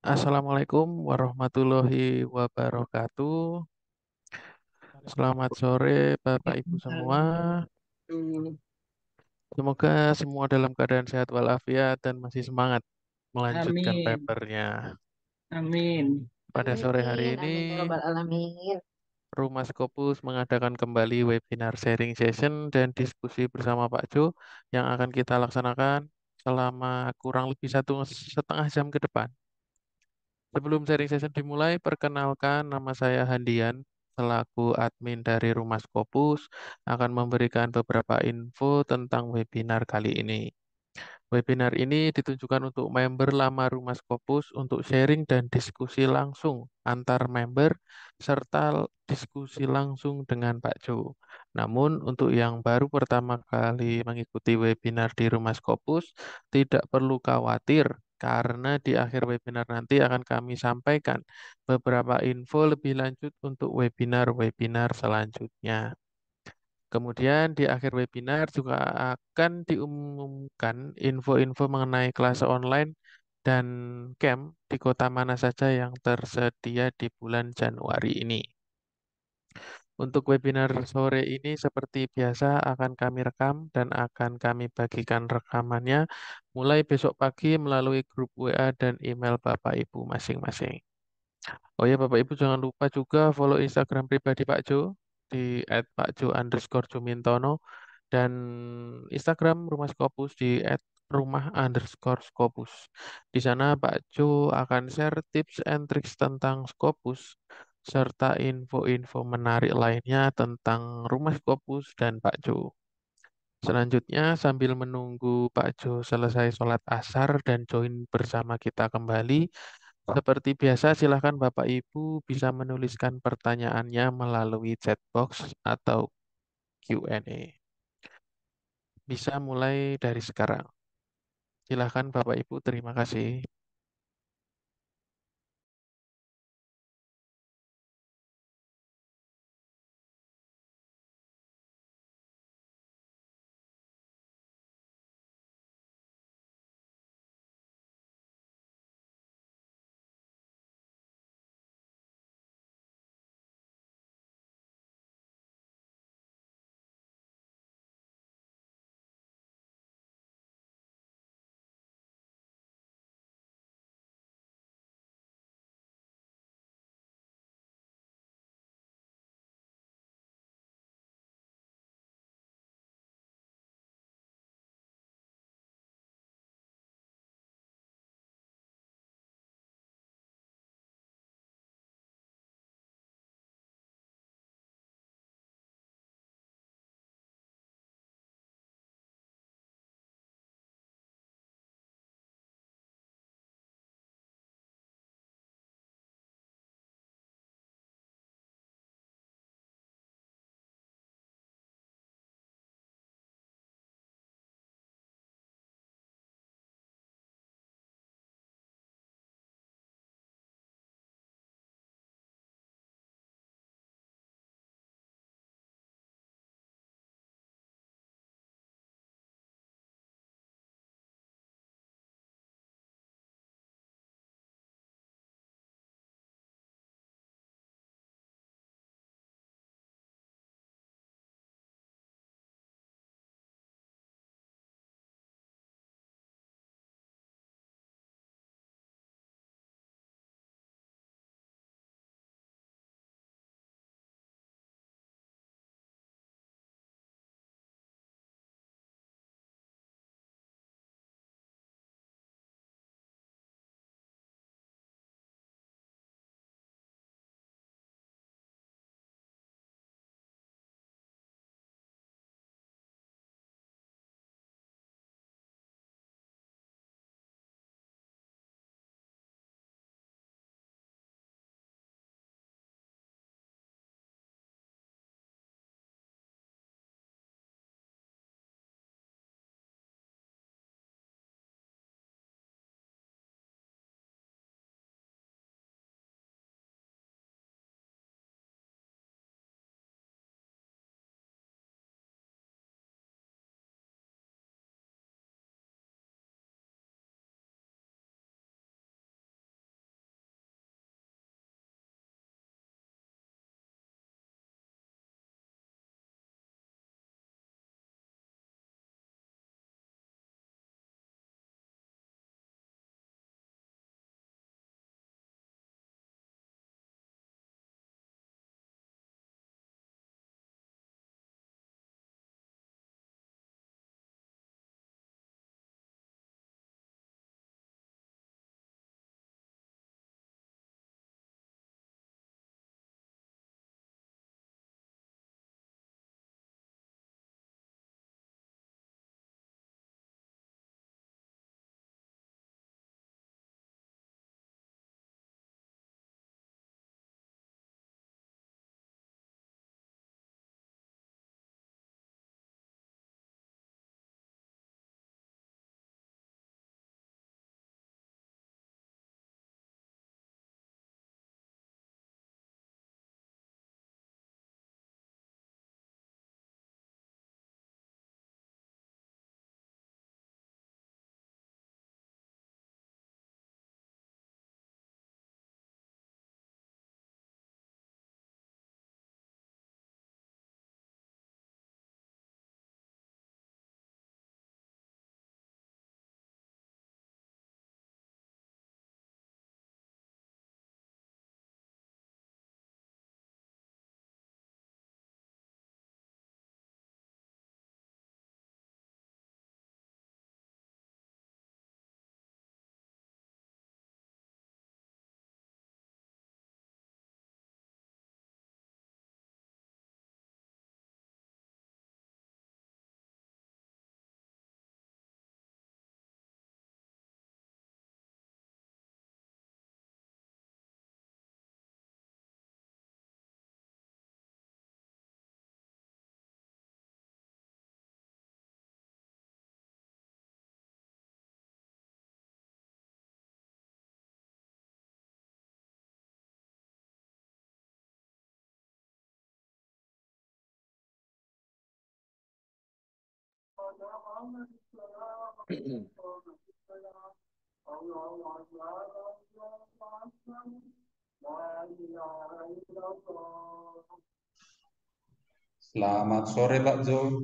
Assalamualaikum warahmatullahi wabarakatuh. Selamat sore Bapak Ibu semua. Tuh, Semoga semua dalam keadaan sehat walafiat dan masih semangat melanjutkan amin, papernya. amin. Pada sore hari Amin, ini, amin ya Rabbal Alamin. Rumah Skopus mengadakan kembali webinar sharing session dan diskusi bersama Pak Jo yang akan kita laksanakan selama kurang lebih 1,5 jam ke depan. Sebelum sharing session dimulai, perkenalkan nama saya Handian, selaku admin dari Rumah Scopus, akan memberikan beberapa info tentang webinar kali ini. Webinar ini ditujukan untuk member lama Rumah Scopus untuk sharing dan diskusi langsung antar member serta diskusi langsung dengan Pak Jo. Namun untuk yang baru pertama kali mengikuti webinar di Rumah Scopus, tidak perlu khawatir karena di akhir webinar nanti akan kami sampaikan beberapa info lebih lanjut untuk webinar-webinar selanjutnya. Kemudian di akhir webinar juga akan diumumkan info-info mengenai kelas online dan camp di kota mana saja yang tersedia di bulan Januari ini. Untuk webinar sore ini seperti biasa akan kami rekam dan akan kami bagikan rekamannya mulai besok pagi melalui grup WA dan email Bapak Ibu masing-masing. Oh ya, Bapak Ibu jangan lupa juga follow Instagram pribadi Pak Jo di @pakjo_jumintono dan Instagram Rumah Scopus di @rumah_scopus. Di sana Pak Jo akan share tips and tricks tentang Scopus serta info-info menarik lainnya tentang Rumah Scopus dan Pak Jo. Selanjutnya, sambil menunggu Pak Jo selesai sholat asar dan join bersama kita kembali, seperti biasa, silakan Bapak Ibu bisa menuliskan pertanyaannya melalui chat box atau Q&A. Bisa mulai dari sekarang. Silakan Bapak Ibu, terima kasih. Selamat sore Pak Jo.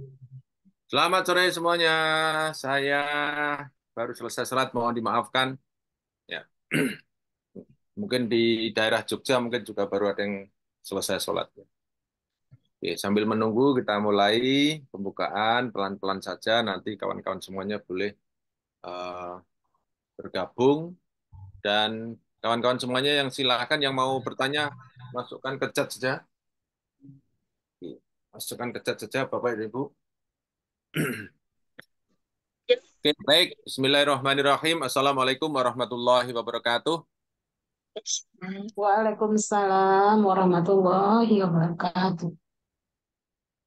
Selamat sore semuanya. Saya baru selesai sholat, mohon dimaafkan. Ya, mungkin di daerah Jogja mungkin juga baru ada yang selesai sholat. Oke, sambil menunggu kita mulai pembukaan pelan-pelan saja. Nanti kawan-kawan semuanya boleh eh, bergabung dan kawan-kawan semuanya yang silakan yang mau bertanya masukkan ke chat saja. Oke, masukkan ke chat saja, Bapak dan Ibu. Oke, baik. Bismillahirrahmanirrahim. Assalamualaikum warahmatullahi wabarakatuh. Waalaikumsalam warahmatullahi wabarakatuh.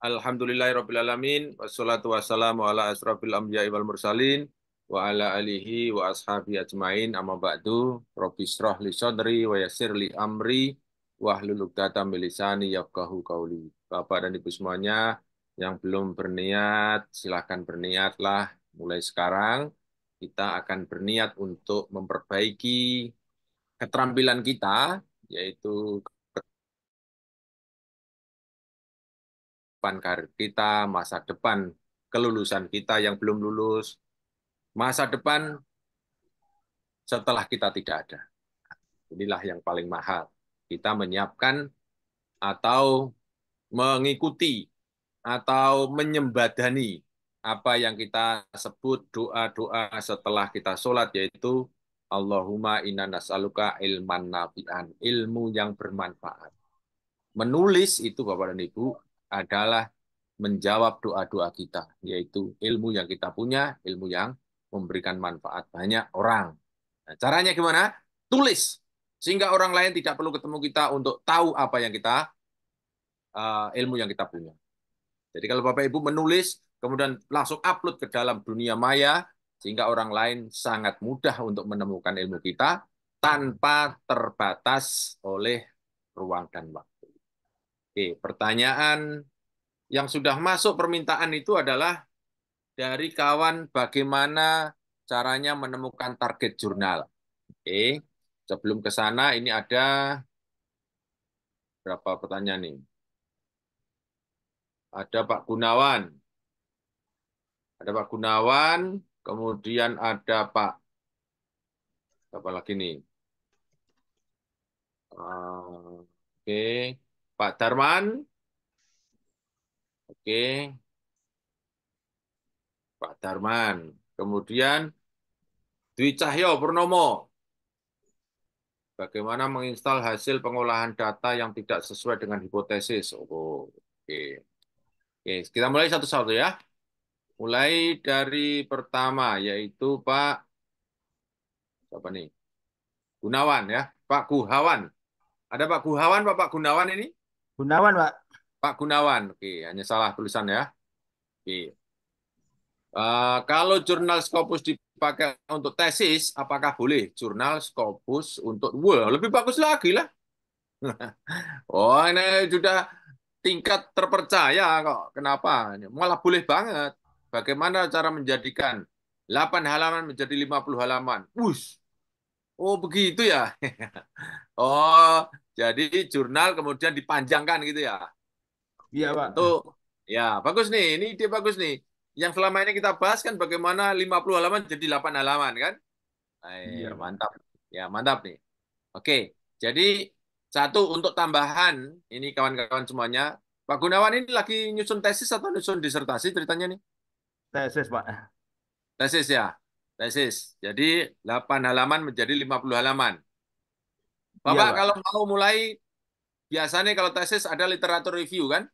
Alhamdulillahirrabbilalamin. Wassalatu wassalamu ala asrafil anbiya'i wal mursalin. Wa ala alihi wa ashabi ajmain. Amma ba'du. Rabbi shrah li sadri wa yassir li amri. Wahlul 'uqdatam min lisani yafqahu qawli. Bapak dan Ibu semuanya yang belum berniat, silakan berniatlah. Mulai sekarang kita akan berniat untuk memperbaiki keterampilan kita, yaitu depan karir kita, masa depan kelulusan kita yang belum lulus, masa depan setelah kita tidak ada. Inilah yang paling mahal. Kita menyiapkan atau mengikuti atau menyembadani apa yang kita sebut doa-doa setelah kita sholat, yaitu Allahumma inna nas'aluka ilman nafi'an, ilmu yang bermanfaat. Menulis itu Bapak dan Ibu adalah menjawab doa-doa kita, yaitu ilmu yang kita punya, ilmu yang memberikan manfaat banyak orang. Nah, caranya gimana? Tulis, sehingga orang lain tidak perlu ketemu kita untuk tahu apa yang kita, ilmu yang kita punya. Jadi kalau Bapak Ibu menulis, kemudian langsung upload ke dalam dunia maya, sehingga orang lain sangat mudah untuk menemukan ilmu kita, tanpa terbatas oleh ruang dan waktu. Oke, pertanyaan yang sudah masuk permintaan itu adalah dari kawan bagaimana caranya menemukan target jurnal. Oke, sebelum ke sana ini ada berapa pertanyaan nih? Ada Pak Gunawan. Ada Pak Gunawan, kemudian ada Pak apa lagi nih? Oke, Pak Darman. Oke, Pak Darman. Kemudian Dwi Cahyo Purnomo. Bagaimana menginstal hasil pengolahan data yang tidak sesuai dengan hipotesis? Oh, oke. Oke, kita mulai satu-satu ya. Mulai dari pertama, yaitu Pak apa nih? Gunawan ya, Pak Guhawan. Ada Pak Guhawan, Pak Gunawan ini? Gunawan, Pak. Pak Gunawan. Oke, hanya salah tulisan ya. Oke. Kalau jurnal Scopus dipakai untuk tesis, apakah boleh jurnal Scopus untuk wah, lebih bagus lagi lah. Oh, ini sudah tingkat terpercaya kok. Kenapa? Malah boleh banget. Bagaimana cara menjadikan 8 halaman menjadi 50 halaman? Wush. Oh, begitu ya. Oh, jadi jurnal kemudian dipanjangkan gitu ya. Iya, Ya, Pak. tentu. Ya, bagus nih. Ini ide bagus nih. Yang selama ini kita bahas kan bagaimana 50 halaman jadi 8 halaman kan? Iya, Pak. Mantap. Ya, mantap nih. Oke, jadi satu untuk tambahan, ini kawan-kawan semuanya, Pak Gunawan ini lagi nyusun tesis atau nyusun disertasi ceritanya nih? Tesis, Pak. Tesis ya, tesis. Jadi 8 halaman menjadi 50 halaman. Iya, Bapak Pak. kalau mau mulai, biasanya kalau tesis ada literatur review kan?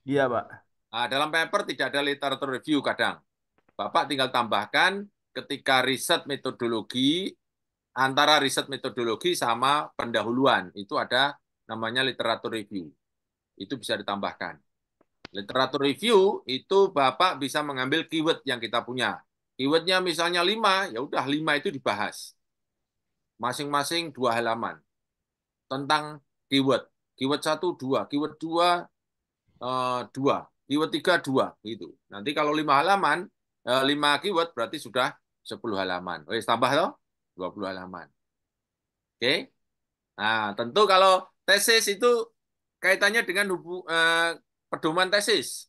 Iya, Pak. Nah, dalam paper tidak ada literatur review kadang. Bapak tinggal tambahkan ketika riset metodologi, antara riset metodologi sama pendahuluan, itu ada namanya literatur review. Itu bisa ditambahkan. Literatur review itu Bapak bisa mengambil keyword yang kita punya. Keywordnya misalnya 5, ya udah 5 itu dibahas. Masing-masing 2 halaman tentang keyword. Keyword 1, 2. Keyword 2, 2. Keyword 3, 2. Gitu. Nanti kalau 5 halaman, 5 keyword berarti sudah 10 halaman. Wes tambah toh 20 halaman. Oke. Nah, tentu kalau tesis itu kaitannya dengan pedoman tesis.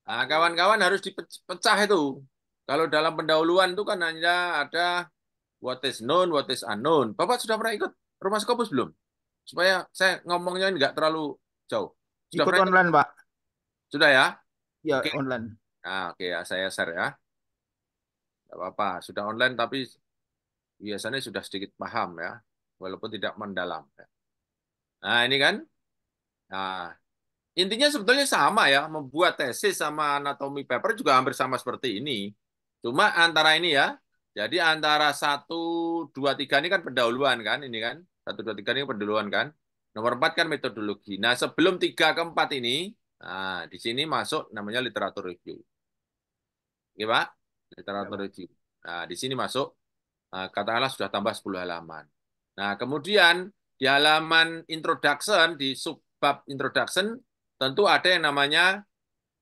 Nah, kawan-kawan harus dipecah itu. Kalau dalam pendahuluan itu kan hanya ada what is known, what is unknown. Bapak sudah pernah ikut rumah Scopus belum? Supaya saya ngomongnya nggak terlalu jauh. Sudah Ikut pernah ikut? online, Pak. Sudah ya? Ya, Oke. online. Nah, oke ya, saya share ya. Nggak apa-apa, sudah online tapi biasanya sudah sedikit paham ya, walaupun tidak mendalam. Nah, ini kan. Nah, intinya sebetulnya sama ya, membuat tesis sama anatomi paper juga hampir sama seperti ini. Cuma antara ini ya, jadi antara 1, 2, 3 ini kan pendahuluan kan, ini kan. 1, 2, 3 ini pendahuluan kan. Nomor 4 kan metodologi. Nah, sebelum 3 ke 4 ini, nah, di sini masuk namanya literatur review. Oke, Pak? Literatur Ya, Pak. review. Nah, di sini masuk, katakanlah sudah tambah 10 halaman. Nah, kemudian di halaman introduction, di subbab introduction, tentu ada yang namanya,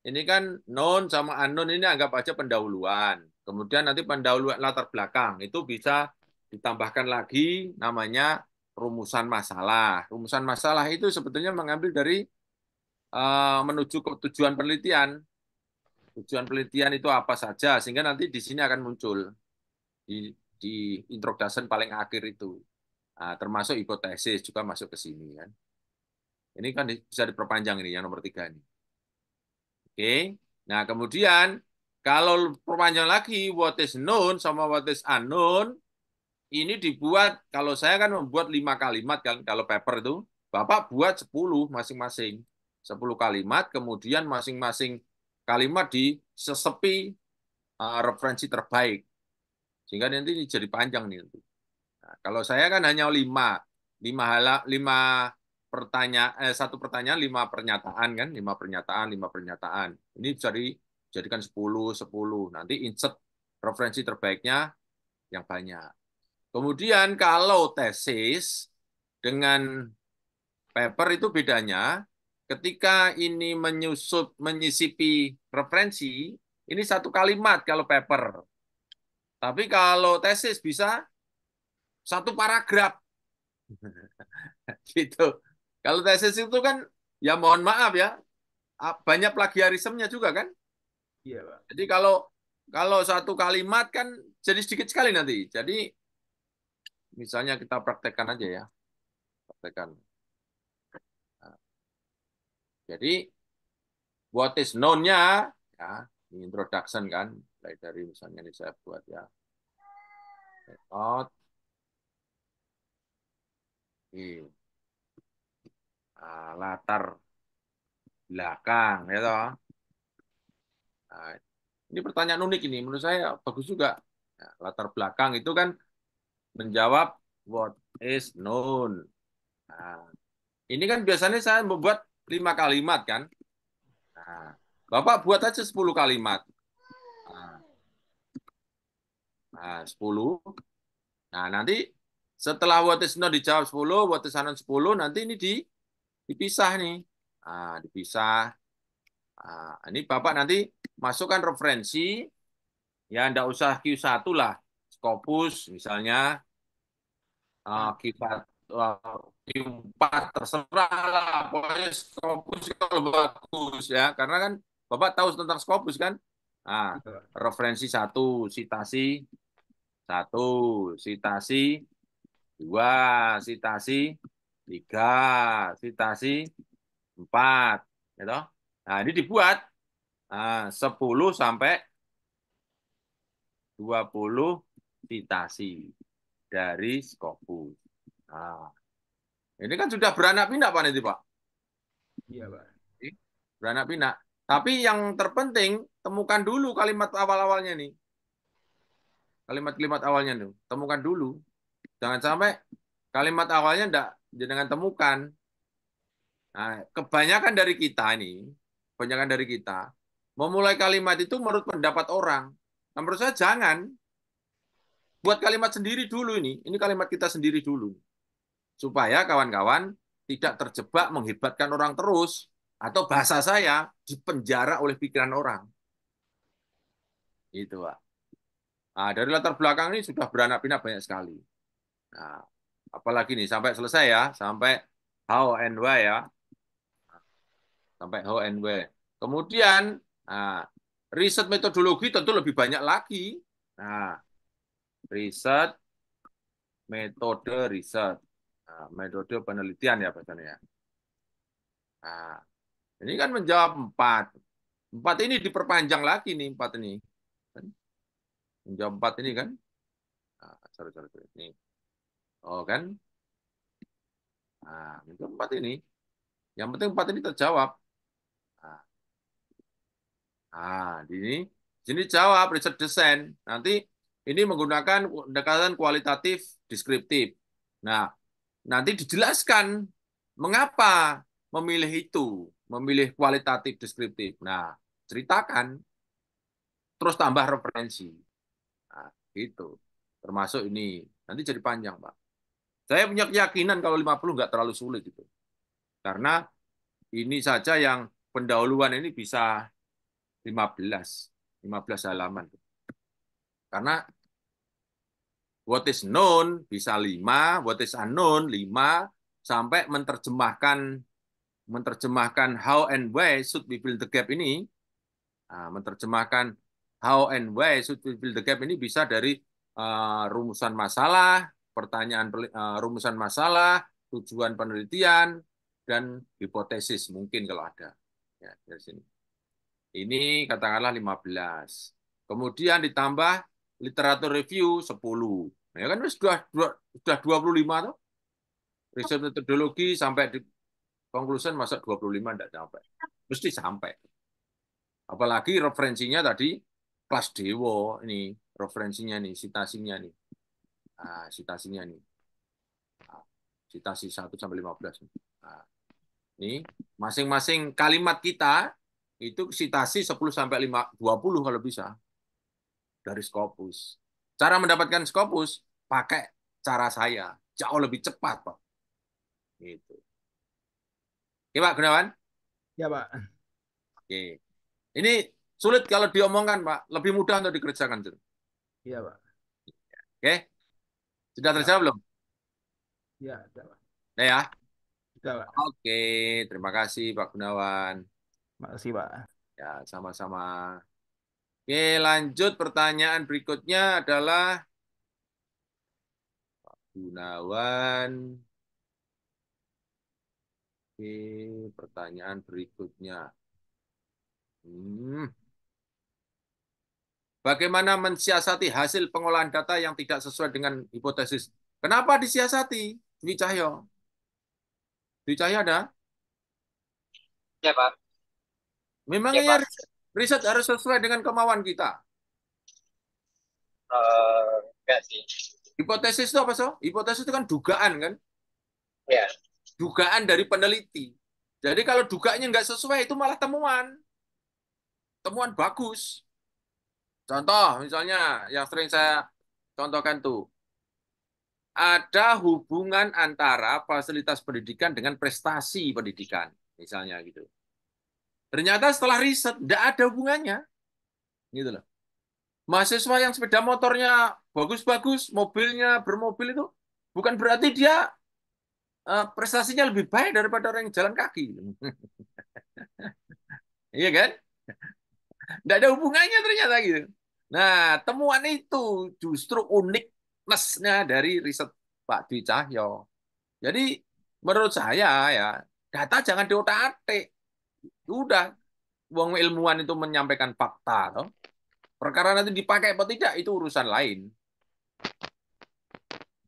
ini kan known sama unknown, ini anggap aja pendahuluan. Kemudian nanti pendahuluan latar belakang, itu bisa ditambahkan lagi namanya rumusan masalah. Rumusan masalah itu sebetulnya mengambil dari menuju ke tujuan penelitian. Tujuan penelitian itu apa saja, sehingga nanti di sini akan muncul di introduction paling akhir itu. Nah, termasuk hipotesis juga masuk ke sini kan. Ini kan bisa diperpanjang ini yang nomor 3 ini. Oke. Nah, kemudian kalau perpanjang lagi what is known sama what is unknown, ini dibuat, kalau saya kan membuat 5 kalimat kan, kalau paper itu, Bapak buat 10 masing-masing. 10 kalimat, kemudian masing-masing kalimat disesepi referensi terbaik. Sehingga nanti ini jadi panjang nih. Nah, kalau saya kan hanya 5 pertanyaan, 1 pertanyaan 5 pernyataan kan, 5 pernyataan, 5 pernyataan. Ini bisa dijadikan 10. Nanti insert referensi terbaiknya yang banyak. Kemudian kalau tesis dengan paper itu bedanya, ketika ini menyisipi referensi, ini 1 kalimat kalau paper. Tapi kalau tesis bisa 1 paragraf. Gitu. Kalau tesis itu kan, ya mohon maaf ya, banyak plagiarismenya juga kan. Iya, Pak. Jadi kalau 1 kalimat kan jadi sedikit sekali nanti. Jadi misalnya kita praktekkan aja ya. Praktekkan. Nah, jadi what is known-nya ya, ini introduction kan, mulai dari misalnya ini saya buat ya. Method. Ini. Nah, latar belakang ya toh. Nah, ini pertanyaan unik ini, menurut saya bagus juga. Nah, latar belakang itu kan menjawab what is known. Nah, ini kan biasanya saya membuat 5 kalimat kan. Nah, Bapak buat aja 10 kalimat. Nah, 10. Nah, nanti setelah what is known dijawab 10, what is unknown 10, nanti ini dipisah nih. Nah, dipisah. Nah, ini Bapak nanti masukkan referensi, ya enggak usah Q1 lah. Scopus misalnya, Q4 terserah lah. Pokoknya Scopus kalau bagus ya. Karena kan Bapak tahu tentang Scopus kan. Nah, Iya, Pak. referensi 1, citasi 1, citasi 2, citasi 3, citasi 4. Gitu. Nah, ini dibuat 10 sampai 20 citasi dari Scopus. Nah, ini kan sudah beranak pinak Pak nanti Pak. Iya, Pak. Beranak pinak. Tapi yang terpenting temukan dulu kalimat awal-awalnya nih. Kalimat-kalimat awalnya nih, temukan dulu. Jangan sampai kalimat awalnya enggak jangan temukan. Nah, kebanyakan dari kita memulai kalimat itu menurut pendapat orang. Nah, menurut saya jangan buat kalimat sendiri dulu ini. Ini kalimat kita sendiri dulu. Supaya kawan-kawan tidak terjebak menghebatkan orang terus atau bahasa saya dipenjara oleh pikiran orang. Gitu, Pak. Nah, dari latar belakang ini sudah beranak pinak banyak sekali. Nah, apalagi nih sampai selesai ya, sampai how and why ya, sampai how and why. Kemudian, nah, riset metodologi tentu lebih banyak lagi. Nah, riset, metode riset, nah, metode penelitian ya bahasanya ya. Nah, ini kan menjawab 4. 4 ini diperpanjang lagi nih, 4 ini. Menjawab 4 ini kan. Nah, sorry. Ini. Oh kan. Nah, menjawab 4 ini. Yang penting 4 ini terjawab. Di sini jawab riset desain. Nanti ini menggunakan pendekatan kualitatif deskriptif. Nah, nanti dijelaskan mengapa memilih itu, memilih kualitatif deskriptif. Nah, ceritakan, terus tambah referensi. Nah, gitu. Termasuk ini. Nanti jadi panjang, Pak. Saya punya keyakinan kalau 50 nggak terlalu sulit itu. Karena ini saja yang pendahuluan ini bisa 15 halaman. Karena what is known bisa 5, what is unknown 5, sampai menerjemahkan how and why should we fill the gap ini. Nah, menerjemahkan how and why should we fill the gap ini bisa dari rumusan masalah, rumusan masalah, tujuan penelitian, dan hipotesis mungkin kalau ada. Ya, dari sini. Ini katakanlah 15. Kemudian ditambah literatur review 10. Nah, ya kan sudah 25 tuh. Riset metodologi sampai di conclusion masa 25 tidak sampai. Mesti sampai. Apalagi referensinya tadi kelas Dewo ini, referensinya nih, citasinya nih. Nah, citasinya nih. Nah, citasi 1 sampai 15. Nah, ini masing-masing kalimat kita itu citasi 10 sampai 20 kalau bisa dari Scopus. Cara mendapatkan Scopus pakai cara saya, jauh lebih cepat, Pak. Gitu. Oke, Pak Gunawan? Ya, Pak. Oke. Ini sulit kalau diomongkan, Pak. Lebih mudah untuk dikerjakan. Iya, Pak. Oke. Sudah terjawab belum? Iya, sudah, Pak. Nah, ya. Sudah, Pak. Oke, terima kasih Pak Gunawan. Makasih, Pak. Ya, sama-sama. Oke, lanjut pertanyaan berikutnya adalah Pak Gunawan. Oke, pertanyaan berikutnya. Bagaimana mensiasati hasil pengolahan data yang tidak sesuai dengan hipotesis? Kenapa disiasati, Dwi Cahyo? Dwi Cahyo ada? Ya, Pak. Memangnya riset harus sesuai dengan kemauan kita. Enggak sih. Hipotesis itu apa, so? Hipotesis itu kan dugaan, kan? Ya. Dugaan dari peneliti. Jadi kalau dugaannya nggak sesuai, itu malah temuan. Temuan bagus. Contoh, misalnya, yang sering saya contohkan tuh, ada hubungan antara fasilitas pendidikan dengan prestasi pendidikan, misalnya gitu. Ternyata setelah riset, tidak ada hubungannya. Gitu loh. Mahasiswa yang sepeda motornya bagus-bagus, mobilnya bermobil itu, bukan berarti dia prestasinya lebih baik daripada orang yang jalan kaki. Iya kan? Tidak ada hubungannya ternyata gitu. Nah, temuan itu justru uniknessnya dari riset Pak Dwi Cahyo. Jadi, menurut saya ya, data jangan diotak-atik. Udah, wong ilmuwan itu menyampaikan fakta. Toh. Perkara nanti dipakai atau tidak, itu urusan lain.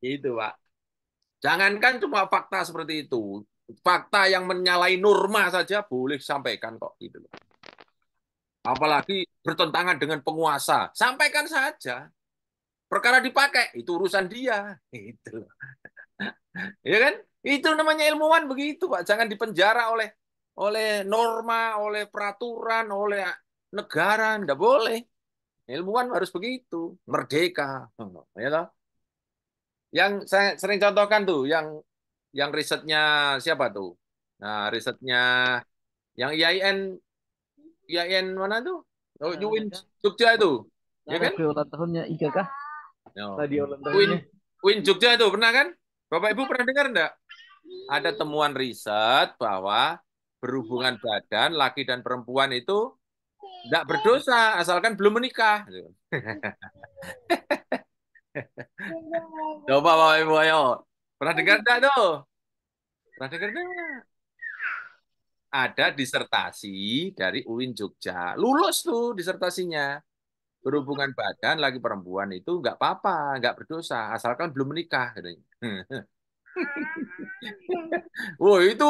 Itu, Pak. Jangankan cuma fakta seperti itu. Fakta yang menyalahi norma saja boleh sampaikan kok. Gitu loh. Apalagi bertentangan dengan penguasa. Sampaikan saja. Perkara dipakai, itu urusan dia. Itu. Ya kan? Itu namanya ilmuwan begitu, Pak. Jangan dipenjara oleh norma, oleh peraturan, oleh negara. Nggak boleh. Ilmuwan harus begitu. Merdeka. Ya toh? Yang saya sering contohkan tuh, yang risetnya siapa tuh? Nah, risetnya yang IAIN mana tuh? Oh, UIN Jogja itu. Ya kan? Kue ulang tahunnya Ika kah? No. Tadi ulang Win, tahunnya. Win Jogja itu pernah kan? Bapak Ibu pernah dengar enggak? Ada temuan riset bahwa berhubungan badan laki dan perempuan itu enggak berdosa asalkan belum menikah. Coba Bapak Ibu ayo. Pernah dengar enggak tuh? Pernah dengar enggak? Ada disertasi dari UIN Jogja. Lulus tuh disertasinya. Berhubungan badan laki perempuan itu enggak apa-apa, enggak berdosa asalkan belum menikah katanya. Wah, itu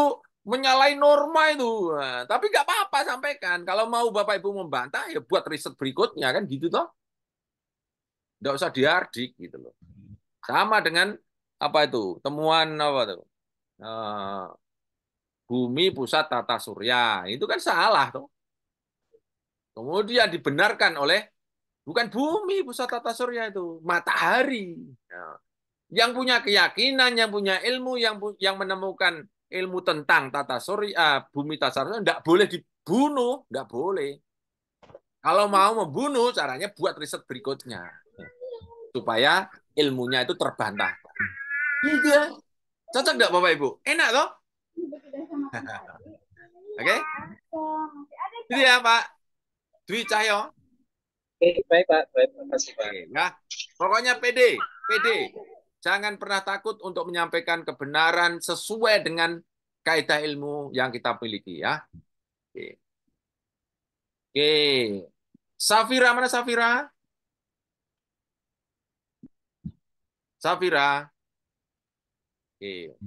menyalahi norma itu. Nah, tapi nggak apa-apa sampaikan. Kalau mau Bapak Ibu membantah, ya buat riset berikutnya kan gitu toh. Nggak usah diardik gitu loh. Sama dengan apa itu temuan apa tuh bumi pusat tata surya itu kan salah tuh. Kemudian dibenarkan oleh bukan bumi pusat tata surya itu matahari. Nah, yang punya keyakinan, yang punya ilmu, yang menemukan ilmu tentang tata surya, bumi tata surya, tidak boleh dibunuh, tidak boleh. Kalau mau membunuh, caranya buat riset berikutnya. Supaya ilmunya itu terbantah. Iya. Cocok nggak Bapak Ibu? Enak toh? Oke? Jadi ya Pak Dwi Cahyo. Oke, baik Pak. Baik, makasih Pak. Oke, nah, pokoknya PD. Jangan pernah takut untuk menyampaikan kebenaran sesuai dengan kaidah ilmu yang kita miliki ya. Oke. Oke. Safira, mana Safira? Safira. Oke.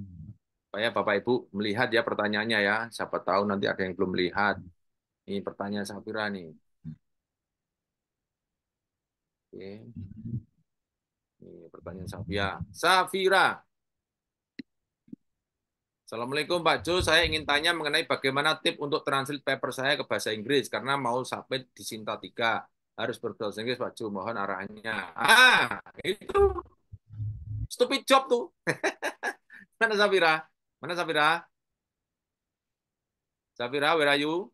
Supaya Bapak Ibu melihat ya pertanyaannya ya. Siapa tahu nanti ada yang belum melihat. Ini pertanyaan Safira nih. Oke. Ini pertanyaan Safira. Safira. Assalamualaikum Pak Jo, saya ingin tanya mengenai bagaimana tips untuk translate paper saya ke bahasa Inggris karena mau submit di Sinta 3. Harus berbahasa Inggris Pak Jo, mohon arahannya. Itu stupid job tuh. Mana Safira? Mana Safira? Safira, where are you?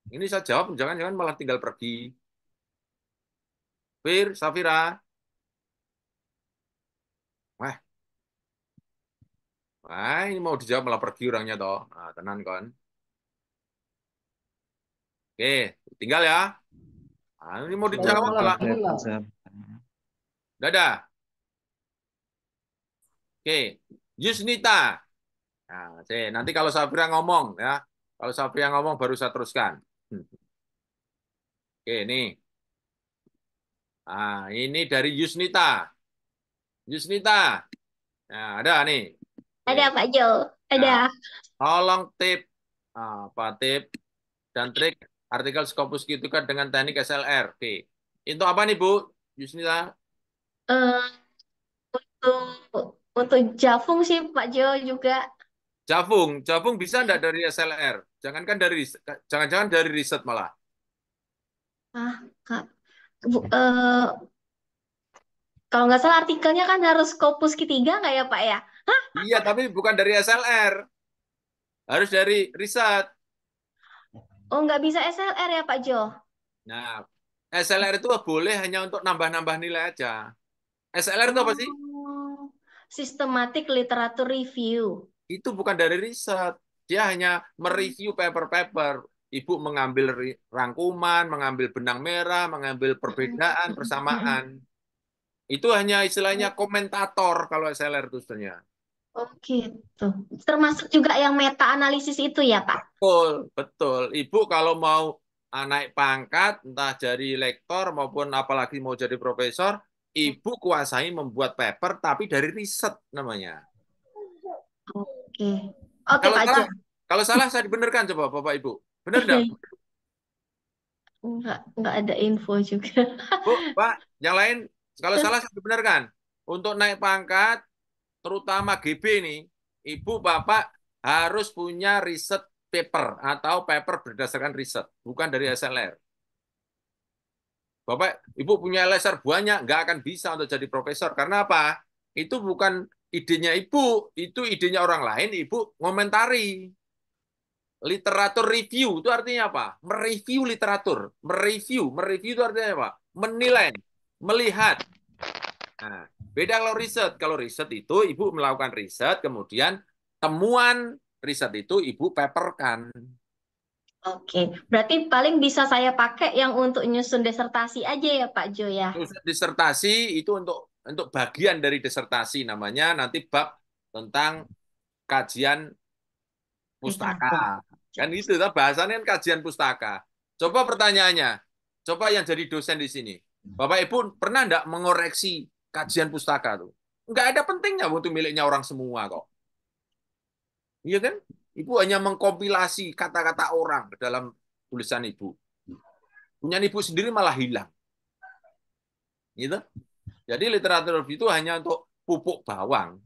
Ini saya jawab, jangan-jangan malah tinggal pergi. Fir, Safira. Wah, ini mau dijawab malah pergi orangnya toh. Nah, tenan kan. Oke, tinggal ya. Nah, ini mau dijawab malah. Dadah. Oke, Yusnita. Nah, nanti kalau Safira ngomong ya. Kalau Safira ngomong baru saya teruskan. Oke, nih. Nah, ini dari Yusnita. Yusnita. Nah, ada nih. Ada Pak Jo, ada. Nah, tolong apa tip dan trik artikel Scopus gitu kan dengan teknik SLR. Oke. Itu apa nih Bu Yusnita? Eh, untuk Javung sih Pak Jo juga. Javung bisa enggak dari SLR? Jangan-jangan dari riset malah. Kak, kalau nggak salah artikelnya kan harus Scopus ketiga nggak ya Pak ya? Iya, tapi bukan dari SLR. Harus dari riset. Oh nggak bisa SLR ya Pak Jo? Nah, SLR itu boleh hanya untuk nambah-nambah nilai aja. SLR itu apa sih? Systematic Literature Review. Itu bukan dari riset. Dia hanya mereview paper-paper. Ibu mengambil rangkuman, mengambil benang merah, mengambil perbedaan, persamaan. Itu hanya istilahnya komentator kalau SLR itu sebenarnya. Oh gitu. Termasuk juga yang meta analisis itu ya Pak? Betul. Ibu kalau mau naik pangkat, entah jadi lektor maupun apalagi mau jadi profesor, Ibu kuasai membuat paper tapi dari riset namanya. Oke. Oke Pak Jo. Kalau salah saya dibenarkan coba Bapak Ibu. Benar enggak? Enggak ada info juga. Bu, Pak, yang lain kalau salah saya dibenarkan. Untuk naik pangkat, terutama GB nih, Ibu Bapak harus punya riset paper atau paper berdasarkan riset, bukan dari SLR. Bapak, Ibu punya LSR banyak, nggak akan bisa untuk jadi profesor. Karena apa? Itu bukan idenya Ibu, itu idenya orang lain, Ibu ngomentari. Literatur review itu artinya apa? Mereview literatur. Mereview itu artinya apa? menilai, melihat. Nah, beda kalau riset. Kalau riset itu Ibu melakukan riset, kemudian temuan riset itu Ibu paperkan. Oke, berarti paling bisa saya pakai yang untuk nyusun disertasi aja ya Pak Jo ya. Disertasi itu untuk bagian dari disertasi, namanya nanti bab tentang kajian pustaka. Kan itu bahasannya kan kajian pustaka. Coba pertanyaannya, coba yang jadi dosen di sini. Bapak Ibu pernah enggak mengoreksi kajian pustaka tuh? Enggak ada pentingnya, itu miliknya orang semua kok. Iya kan? Ibu hanya mengkompilasi kata-kata orang ke dalam tulisan Ibu. Punya Ibu sendiri malah hilang. Gitu. Jadi literatur review itu hanya untuk pupuk bawang.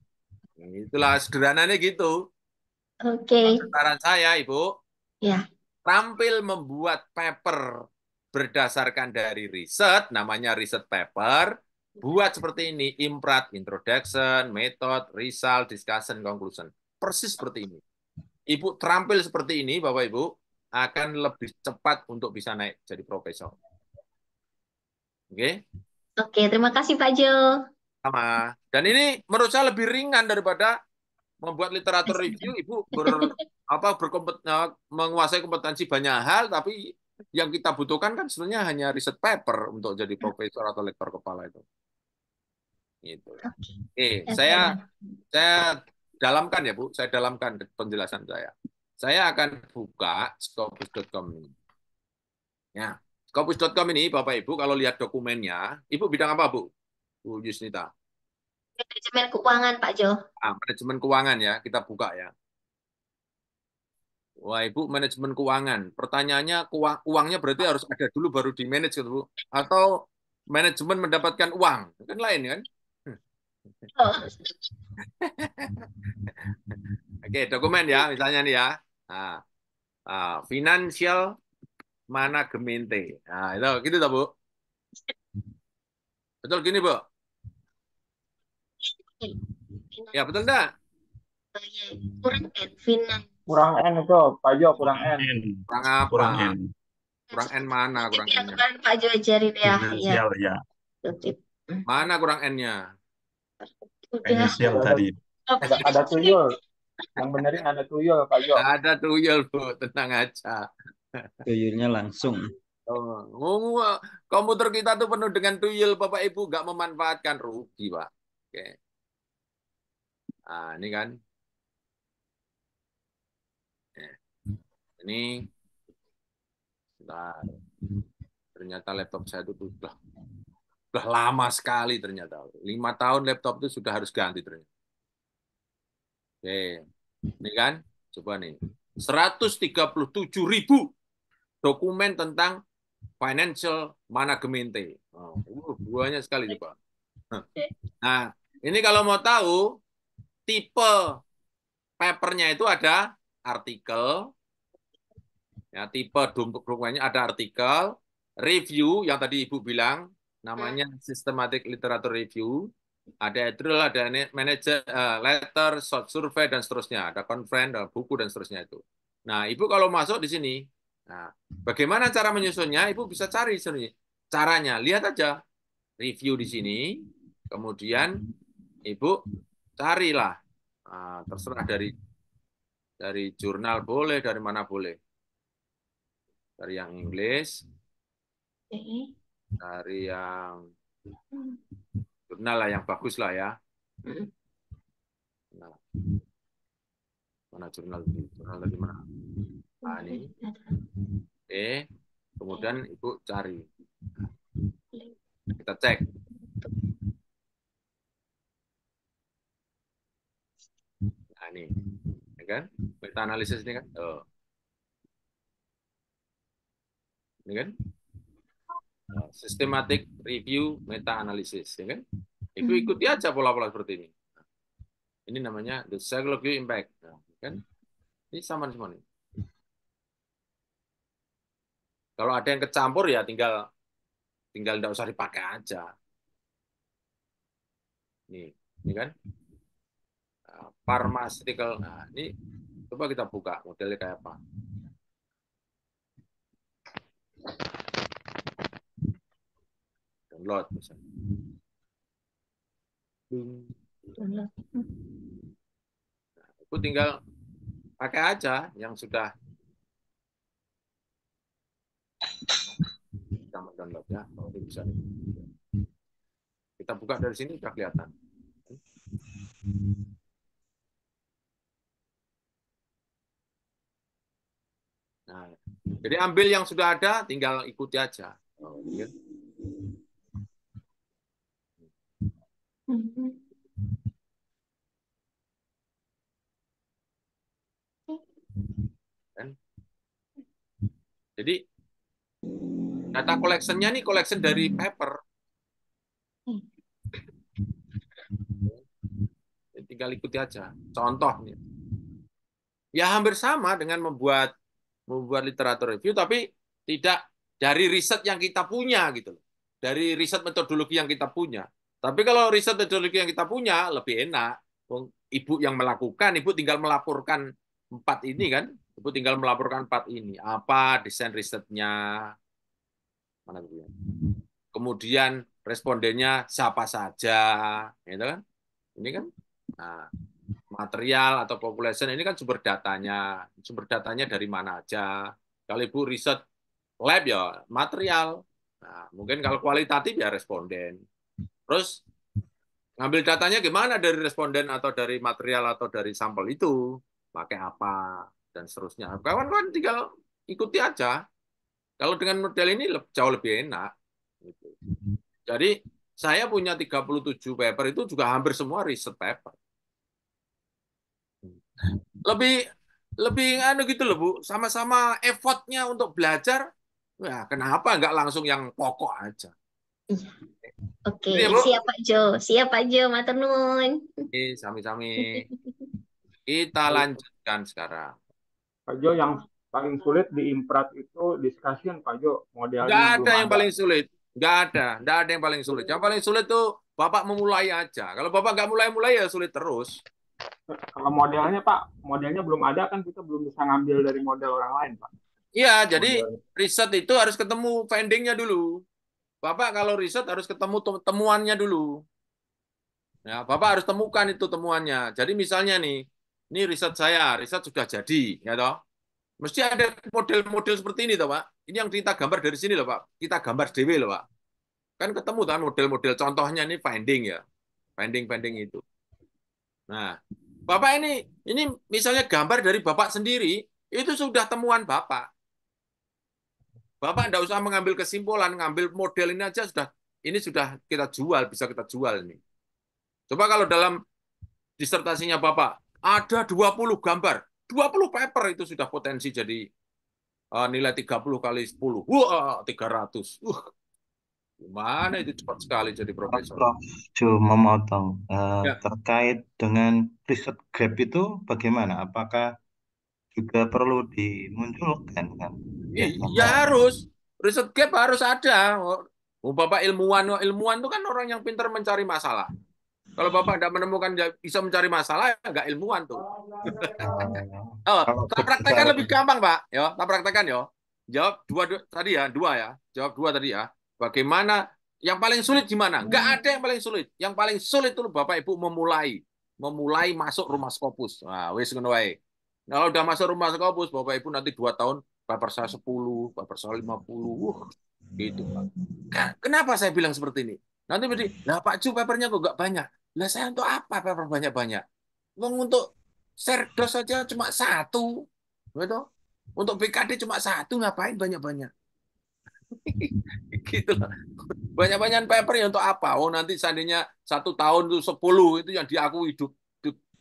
Itulah sederhananya gitu. Oke, Saran saya, Ibu, ya. tampil membuat paper berdasarkan dari riset, namanya riset paper, buat seperti ini, imprat, introduction, method, result, discussion, conclusion. Persis seperti ini. Ibu terampil seperti ini, Bapak Ibu, akan lebih cepat untuk bisa naik jadi profesor. Oke? Oke, terima kasih Pak Jo. Sama. Dan ini menurut saya lebih ringan daripada membuat literatur review. Ibu menguasai kompetensi banyak hal, tapi yang kita butuhkan kan sebenarnya hanya riset paper untuk jadi profesor atau lektor kepala itu. Gitu. Oke, Saya dalamkan ya Bu, saya dalamkan penjelasan saya. Saya akan buka Scopus.com ini. Ya, Scopus.com ini Bapak Ibu kalau lihat dokumennya, Ibu bidang apa Bu? Bu Yusnita. Manajemen keuangan Pak Jo. Manajemen keuangan ya, kita buka ya. Wah, Ibu manajemen keuangan. Pertanyaannya, uangnya berarti harus ada dulu baru di manage gitu, Bu. Atau manajemen mendapatkan uang. Kan lain kan? Oh. Oke, dokumen ya, misalnya nih ya. Nah, financial management. Nah, itu gitu toh, Bu. Betul gini, Bu? Ya, betul enggak? Kurang N, finance. Kurang N itu, Pak Jo, kurang N. Kurang apa? Kurang N. Kurang N mana kurang Yang N-nya? kemarin Pak Jo ajarin ya. Finansial ya. Mana kurang N-nya? Udah. Finansial tadi. Ada tuyul. Yang benerin ada tuyul, Pak Jo. Ada tuyul, Bu. Tenang aja. Tuyulnya langsung. Komputer kita tuh penuh dengan tuyul, Bapak Ibu nggak memanfaatkan, rugi, Pak. Oke. Nah, ini kan. Ini. Bentar. Ternyata laptop saya itu sudah lama sekali ternyata. 5 tahun laptop itu sudah harus ganti ternyata. Oke. Ini kan. Coba nih. 137.000 dokumen tentang financial management. Banyak sekali Pak. Nah, ini kalau mau tahu tipe papernya itu ada artikel, ya tipe dokumennya ada artikel, review yang tadi Ibu bilang namanya systematic literature review, ada editorial, ada manager, letter, short survey dan seterusnya, ada conference, ada buku dan seterusnya itu. Nah, Ibu kalau masuk di sini, nah, bagaimana cara menyusunnya? Ibu bisa cari sini. Caranya, lihat aja review di sini, kemudian Ibu carilah, terserah dari jurnal boleh, dari mana boleh, dari yang Inggris, dari yang jurnal lah yang bagus lah ya. Nah, mana jurnal dari mana? Nah, ini. Oke, kemudian Ibu cari. Kita cek. Nah, ini. Ya kan? Meta analisis ini kan? Ini kan? Systematic review meta analisis, ya kan? Ibu ikuti aja pola-pola seperti ini. Ini namanya the psychology impact, nah, kan? Ini sama semua nih. Kalau ada yang kecampur ya tinggal enggak usah dipakai aja. Ini kan? Pharmaceutical. Nah, ini coba kita buka modelnya kayak apa. download misalnya. Itu tinggal pakai aja yang sudah kita download ya. Oh, ini bisa. Kita buka dari sini sudah kelihatan. Nah, jadi ambil yang sudah ada, tinggal ikuti aja. Oh, gitu. Jadi data collection-nya nih collection dari paper. Tinggal ikuti aja. Contohnya. Ya hampir sama dengan membuat literatur review, tapi tidak dari riset yang kita punya gitu. Dari riset metodologi yang kita punya. Tapi kalau riset metodologi yang kita punya lebih enak. Ibu yang melakukan, ibu tinggal melaporkan 4 ini kan. Ibu tinggal melaporkan 4 ini. Apa desain risetnya? Mana itu ya? Kemudian respondennya siapa saja, gitu kan? Ini kan, nah, material atau population ini kan sumber datanya dari mana aja. Kalau ibu riset lab ya material, nah, mungkin kalau kualitatif ya responden. Terus ngambil datanya gimana dari responden atau dari material atau dari sampel itu, pakai apa dan seterusnya. Kawan-kawan tinggal ikuti aja. Kalau dengan model ini jauh lebih enak. Jadi saya punya 37 paper itu juga hampir semua riset paper. Lebih gitu loh Bu, sama-sama effortnya untuk belajar. Ya, kenapa nggak langsung yang pokok aja? Oke, Ini ya, Bu. siap Pak Jo. Siap Pak Jo, matur nuwun. Sami-sami. Kita lanjutkan sekarang. Pak Jo, yang paling sulit di Imprat itu discussion, Pak Jo. Modelnya Nggak belum ada yang ada. paling sulit. Nggak ada yang paling sulit. Yang paling sulit tuh Bapak memulai aja. Kalau Bapak nggak mulai-mulai ya sulit terus. Kalau modelnya, Pak, modelnya belum ada kan kita belum bisa ngambil dari model orang lain, Pak. Iya, jadi riset itu harus ketemu finding-nya dulu. Bapak kalau riset harus ketemu temuannya dulu. Ya, Bapak harus temukan itu temuannya. Jadi misalnya nih, ini riset sudah jadi, ya toh. Mesti ada model-model seperti ini toh, Pak. Ini yang kita gambar dari sini loh, Pak. Kita gambar dewe loh, Pak. Kan ketemu kan model-model contohnya ini finding ya. Finding itu. Nah, Bapak ini misalnya gambar dari Bapak sendiri, itu sudah temuan Bapak. Bapak tidak usah mengambil kesimpulan, ngambil model ini aja ini sudah kita jual, bisa kita jual ini. Coba kalau dalam disertasinya Bapak ada 20 gambar, 20 paper itu sudah potensi jadi nilai 30 kali 10. Wah, 300. Gimana itu cepat sekali jadi profesor. Prof. Jo memotong Ya. terkait dengan riset gap itu bagaimana? Apakah juga perlu dimunculkan kan? Iya harus. Riset gap harus ada. Bapak ilmuwan itu kan orang yang pintar mencari masalah. Kalau Bapak tidak menemukan bisa mencari masalah, ya nggak ilmuwan tuh. Tak praktekkan lebih gampang, Pak. Ya, tak praktekkan ya. Jawab dua ya. Jawab dua tadi ya. Bagaimana yang paling sulit gimana? Nggak ada yang paling sulit. Yang paling sulit itu Bapak Ibu memulai masuk rumah Scopus. Nah, wis ngono wae. Kalau udah masuk rumah Scopus, Bapak Ibu nanti 2 tahun paper saya 10, paper saya 50. Gitu, Pak. Kenapa saya bilang seperti ini? Nanti berarti, lah Pak Ju papernya kok nggak banyak. Lah saya untuk apa paper banyak-banyak? Untuk Serdos saja cuma 1. Betul? Untuk BKD cuma 1, ngapain banyak-banyak? Gitu loh. Banyak-banyak paper ya untuk apa? Oh nanti seandainya 1 tahun itu 10 itu yang diakui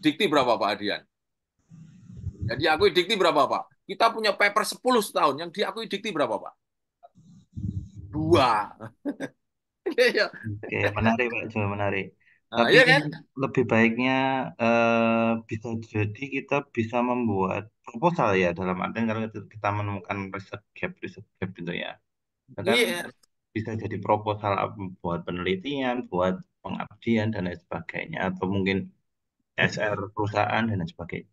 dikti berapa Pak Adian? Yang diakui dikti berapa Pak? Kita punya paper 10 setahun, yang diakui dikti berapa Pak? 2. Oke, menarik Pak Jo, menarik. Nah, Tapi iya kan? lebih baiknya bisa jadi kita bisa membuat proposal ya, dalam artian kalau kita menemukan riset gap itu ya. Kan Iya. bisa jadi proposal buat penelitian, buat pengabdian dan lain sebagainya, atau mungkin SR perusahaan dan lain sebagainya.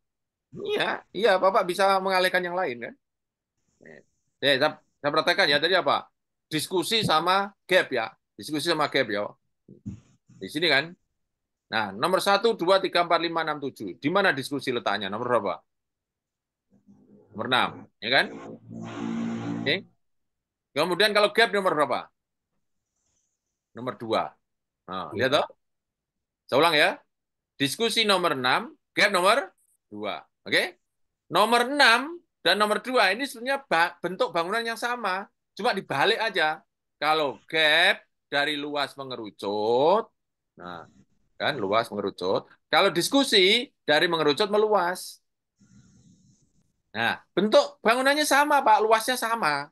Iya, Bapak bisa mengalihkan yang lain kan? Ya, saya praktekkan ya tadi apa? Diskusi sama gap ya. Diskusi sama gap ya. Di sini kan. Nah, nomor 1, 2, 3, 4, 5, 6, 7. Di mana diskusi letaknya? Nomor berapa? Nomor 6. Ya kan? Oke. Kemudian kalau gap nomor berapa? Nomor 2. Nah, lihat toh. Saya ulang ya. Diskusi nomor 6, gap nomor 2. Oke? Nomor 6 dan nomor 2 ini sebenarnya bentuk bangunan yang sama. Cuma dibalik aja. Kalau gap dari luas mengerucut, nah, kan luas mengerucut. Kalau diskusi dari mengerucut meluas. Nah, bentuk bangunannya sama, Pak. Luasnya sama.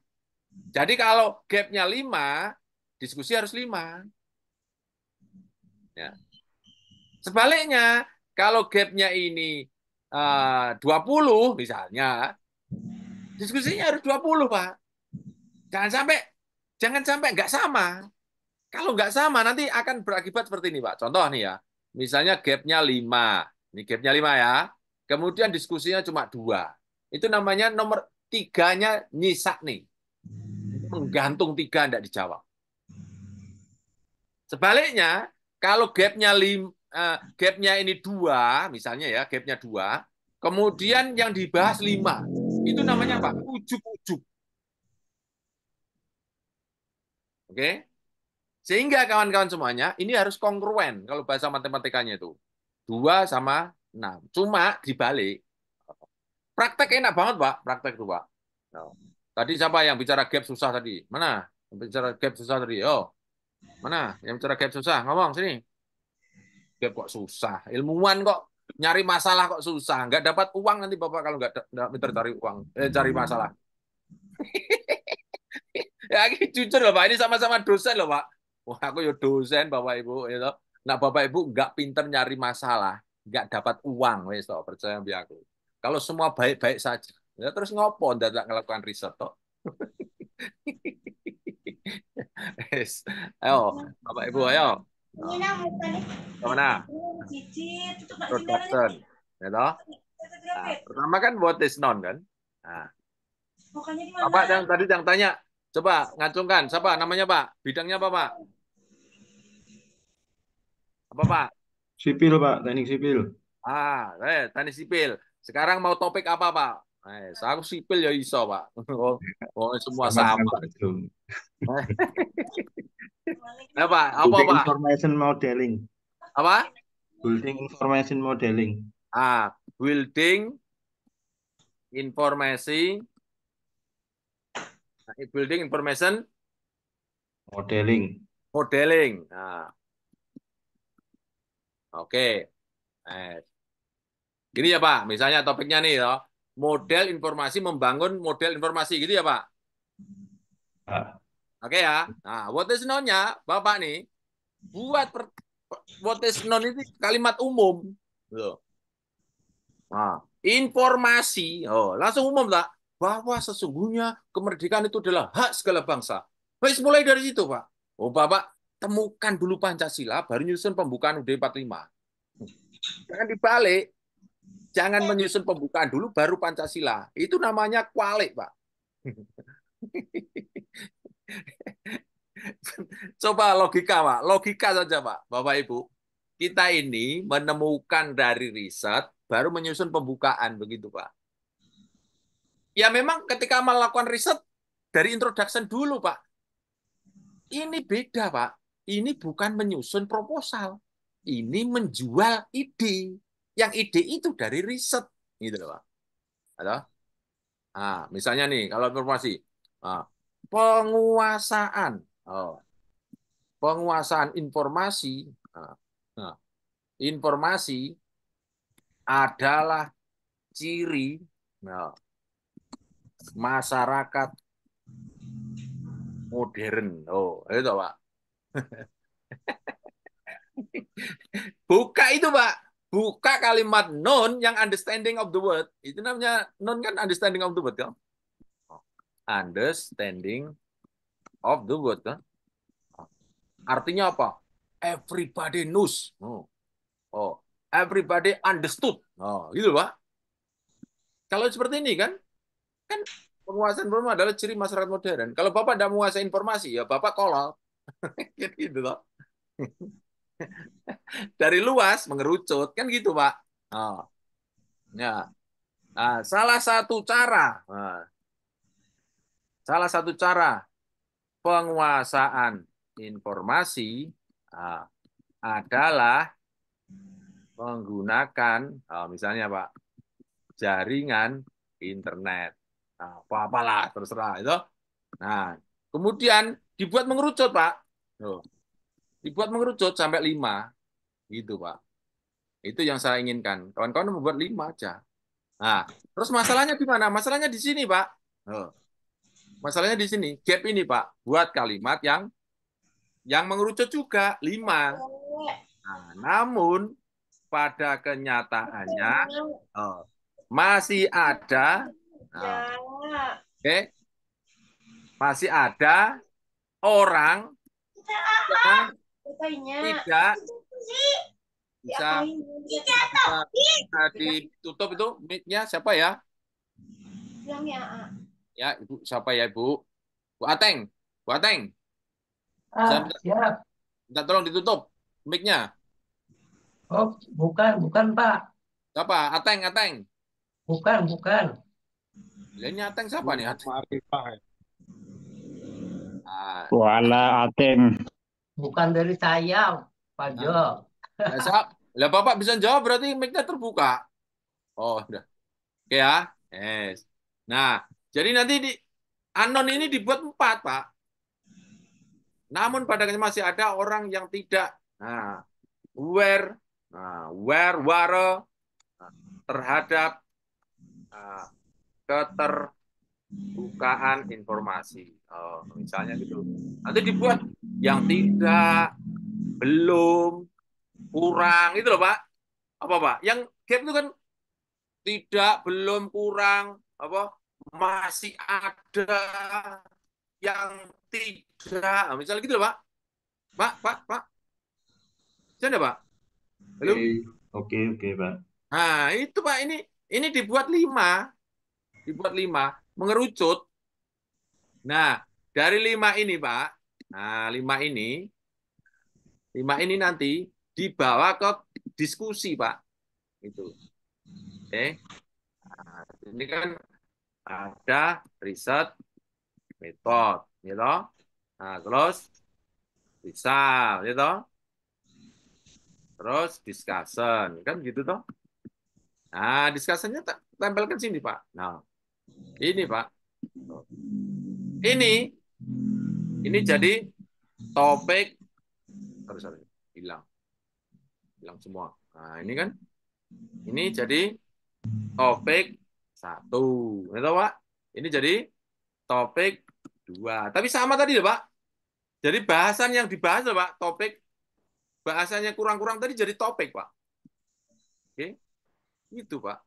Jadi kalau gapnya 5, diskusi harus 5. Ya. Sebaliknya, kalau gapnya ini 20 misalnya, diskusinya harus 20, Pak. Jangan sampai nggak sama. Kalau nggak sama, nanti akan berakibat seperti ini, Pak. Contoh nih ya. Misalnya gapnya 5. Ini gapnya 5 ya. Kemudian diskusinya cuma 2. Itu namanya nomor 3-nya nyisak nih. Menggantung 3, tidak dijawab. Sebaliknya, kalau gapnya ini 2, misalnya ya, gapnya 2, kemudian yang dibahas 5. Itu namanya apa? Ujuk-ujuk. Oke? Sehingga kawan-kawan semuanya, ini harus kongruen kalau bahasa matematikanya itu. 2 sama 6. Cuma dibalik. Praktek enak banget, Pak. Praktek itu, Pak. Nah, tadi siapa yang bicara gap susah tadi? Mana? Yang bicara gap susah tadi? Oh, mana? Yang bicara gap susah? Ngomong sini. Gap kok susah? Ilmuwan kok nyari masalah kok susah? Nggak dapat uang nanti Bapak kalau nggak pintar cari uang. Cari masalah. Ya, ini jujur loh, Pak. Ini sama-sama dosen loh, Pak. Wah, aku ya dosen, Bapak Ibu. Ya, nah, Bapak Ibu nggak pinter nyari masalah, nggak dapat uang, wes toh, percaya sama aku. Kalau semua baik-baik saja, ya terus ngopo tidak ngelakukan riset toh? Yes. Ayo, Bapak Ibu, ayo. Kemana? Production. Ya toh? Nah, pertama kan what is known kan? Nah, Bapak yang tadi yang tanya, coba ngacungkan. Siapa namanya, Pak? Bidangnya apa, Pak? Apa, Pak? Sipil, Pak, teknik sipil. Teknik sipil. Sekarang mau topik apa, Pak? Aku sipil ya iso, Pak. Oh, semua sama. Apa? Building Pak? information modeling. Apa? Building information modeling. Building information modeling. Nah. Oke. Gini ya, Pak. Misalnya topiknya nih, ya. Model informasi, membangun model informasi. Gitu ya, Pak? Oke ya. Nah, what is known-nya, Bapak nih, buat what is known itu kalimat umum. Nah, informasi, langsung umum tak? Bahwa sesungguhnya kemerdekaan itu adalah hak segala bangsa. Baik, mulai dari situ, Pak. Bapak temukan dulu Pancasila, baru nyusun pembukaan UUD 45. Jangan dibalik. Jangan menyusun pembukaan dulu, baru Pancasila. Itu namanya kualik, Pak. Coba logika, Pak. Logika saja, Pak. Bapak Ibu. Kita ini menemukan dari riset, baru menyusun pembukaan, begitu, Pak. Ya memang ketika melakukan riset, dari introduction dulu, Pak. Ini beda, Pak. Ini bukan menyusun proposal. Ini menjual ide. Yang ide itu dari riset. Gitu, Pak. Halo? Nah, misalnya nih, kalau informasi. Penguasaan. Penguasaan informasi. Informasi adalah ciri masyarakat modern. Itu, Pak. Buka itu, Pak. Buka kalimat known yang understanding of the word. Itu namanya known kan understanding of the word kan? Understanding of the word kan? Artinya apa? Everybody knows. Everybody understood. Gitu, Pak. Kalau seperti ini kan penguasaan informasi adalah ciri masyarakat modern. Kalau Bapak tidak menguasai informasi, ya Bapak kolot. Gitu toh. Dari luas mengerucut kan gitu, Pak. Oh, ya. Nah, salah satu cara penguasaan informasi adalah menggunakan misalnya Pak jaringan internet. Nah, apa-apalah terserah itu. Nah, kemudian dibuat mengerucut Pak. Tuh, dibuat mengerucut sampai 5 gitu Pak. Itu yang saya inginkan. Kawan-kawan membuat 5 aja. Nah, terus masalahnya di mana? Masalahnya di sini Pak. Masalahnya di sini, gap ini Pak, buat kalimat yang mengerucut juga 5. Nah, namun pada kenyataannya masih ada, masih ada orang yang tidak bisa ditutup itu mic-nya siapa ya? Ya, Ibu siapa ya, Ibu? Bu Ateng. Bu Ateng. Saya Siap. minta tolong ditutup mic-nya. Oh, bukan Pak. Siapa? Ateng, Ateng. Bukan. Ini Ateng siapa nih? Wala Ateng. Bukan dari saya, Pak Jo. Lah Bapak bisa jawab berarti mic-nya terbuka. Oh, udah. Oke ya. Yes. Nah, jadi nanti anon ini dibuat 4, Pak. Namun pada masih ada orang yang tidak aware, terhadap keterbukaan informasi. Misalnya gitu. Nanti dibuat yang tidak, belum, kurang, itu loh Pak. Apa Pak? Yang gap itu kan tidak, belum, kurang, apa? Masih ada yang tidak. Misalnya gitu loh Pak. Pak. Jadi Pak? Halo? Oke, Pak. Nah, itu Pak, ini dibuat 5. Dibuat 5, mengerucut. Nah, dari 5 ini, Pak. Nah, 5 ini nanti dibawa ke diskusi, Pak. Itu. Oke. Nah, ini kan ada riset metode, gitu. Nah, terus misal, gitu. Terus discussion, kan gitu toh. Nah, discussion-nya tempelkan sini, Pak. Nah, ini, Pak. Ini jadi topik terus hilang semua. Nah, ini kan ini jadi topik 1, gitu Pak. Ini jadi topik 2. Tapi sama tadi ya Pak. Jadi bahasan yang dibahas loh Pak, topik bahasanya kurang-kurang tadi jadi topik Pak. Oke, itu Pak.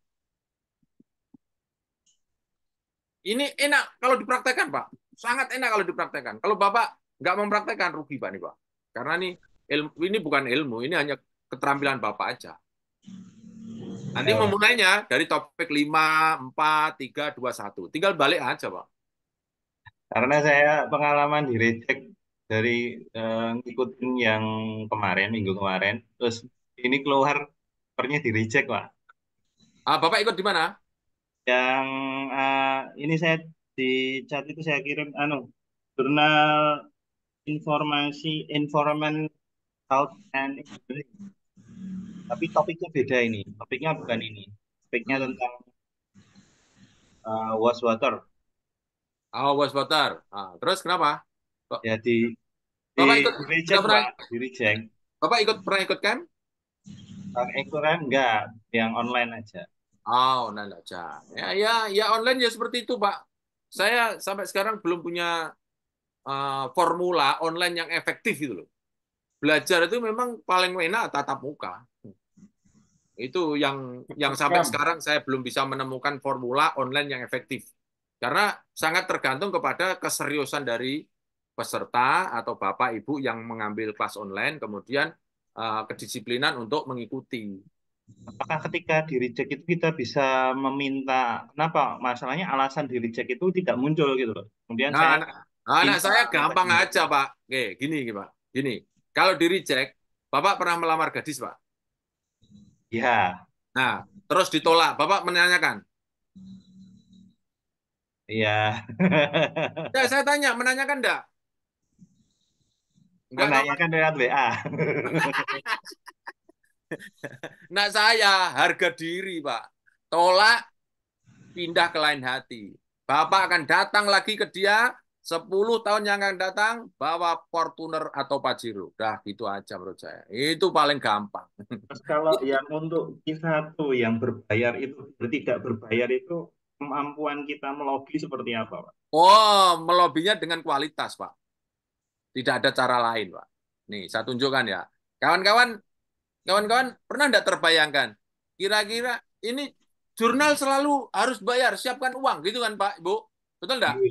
Ini enak kalau dipraktekkan Pak. Sangat enak kalau dipraktekkan. Kalau Bapak nggak mempraktekkan rugi Pak nih Pak. Karena ini bukan ilmu, ini hanya keterampilan Bapak aja. Nanti memulainya dari topik 5, 4, 3, 2, 1. Tinggal balik aja Pak. Karena saya pengalaman di reject dari ngikutin yang minggu kemarin, terus ini keluar pernya di reject Pak. Bapak ikut di mana? Yang ini saya di chat itu saya kirim jurnal informasi environment health and engineering. Tapi topiknya beda ini. Topiknya bukan ini. Topiknya tentang wastewater. Wastewater. Terus kenapa? Ya di reject Pak, di reject. Bapak pernah ikut kan? Ikutan enggak, yang online aja. Online aja. Ya online ya seperti itu, Pak. Saya sampai sekarang belum punya formula online yang efektif gitu loh. Belajar itu memang paling enak tatap muka. Itu yang sampai sekarang saya belum bisa menemukan formula online yang efektif. Karena sangat tergantung kepada keseriusan dari peserta atau Bapak Ibu yang mengambil kelas online, kemudian kedisiplinan untuk mengikuti. Apakah ketika di reject itu kita bisa meminta, kenapa masalahnya alasan di reject itu tidak muncul gitu loh. Kemudian saya Anak Kita saya apa gampang ini? aja, Pak. Oke, gini, Pak. Gini, kalau di reject, Bapak pernah melamar gadis, Pak. Ya, Nah, terus ditolak, Bapak menanyakan. iya. Ya, saya tanya, menanyakan enggak? Enggak tahu. Menanyakan lewat WA. Nah, saya harga diri, Pak. Tolak, pindah ke lain hati. Bapak akan datang lagi ke dia 10 tahun yang akan datang, bawa Fortuner atau Pajero. Dah, gitu aja menurut saya. Itu paling gampang. Terus kalau yang untuk Q1 yang berbayar itu, tidak berbayar itu kemampuan kita melobi seperti apa, Pak? Oh, melobinya dengan kualitas, Pak. Tidak ada cara lain, Pak. Nih, saya tunjukkan ya. Kawan-kawan, kawan-kawan pernah tidak terbayangkan? Kira-kira ini jurnal selalu harus bayar, siapkan uang, gitu kan, Pak, Ibu? Betul enggak?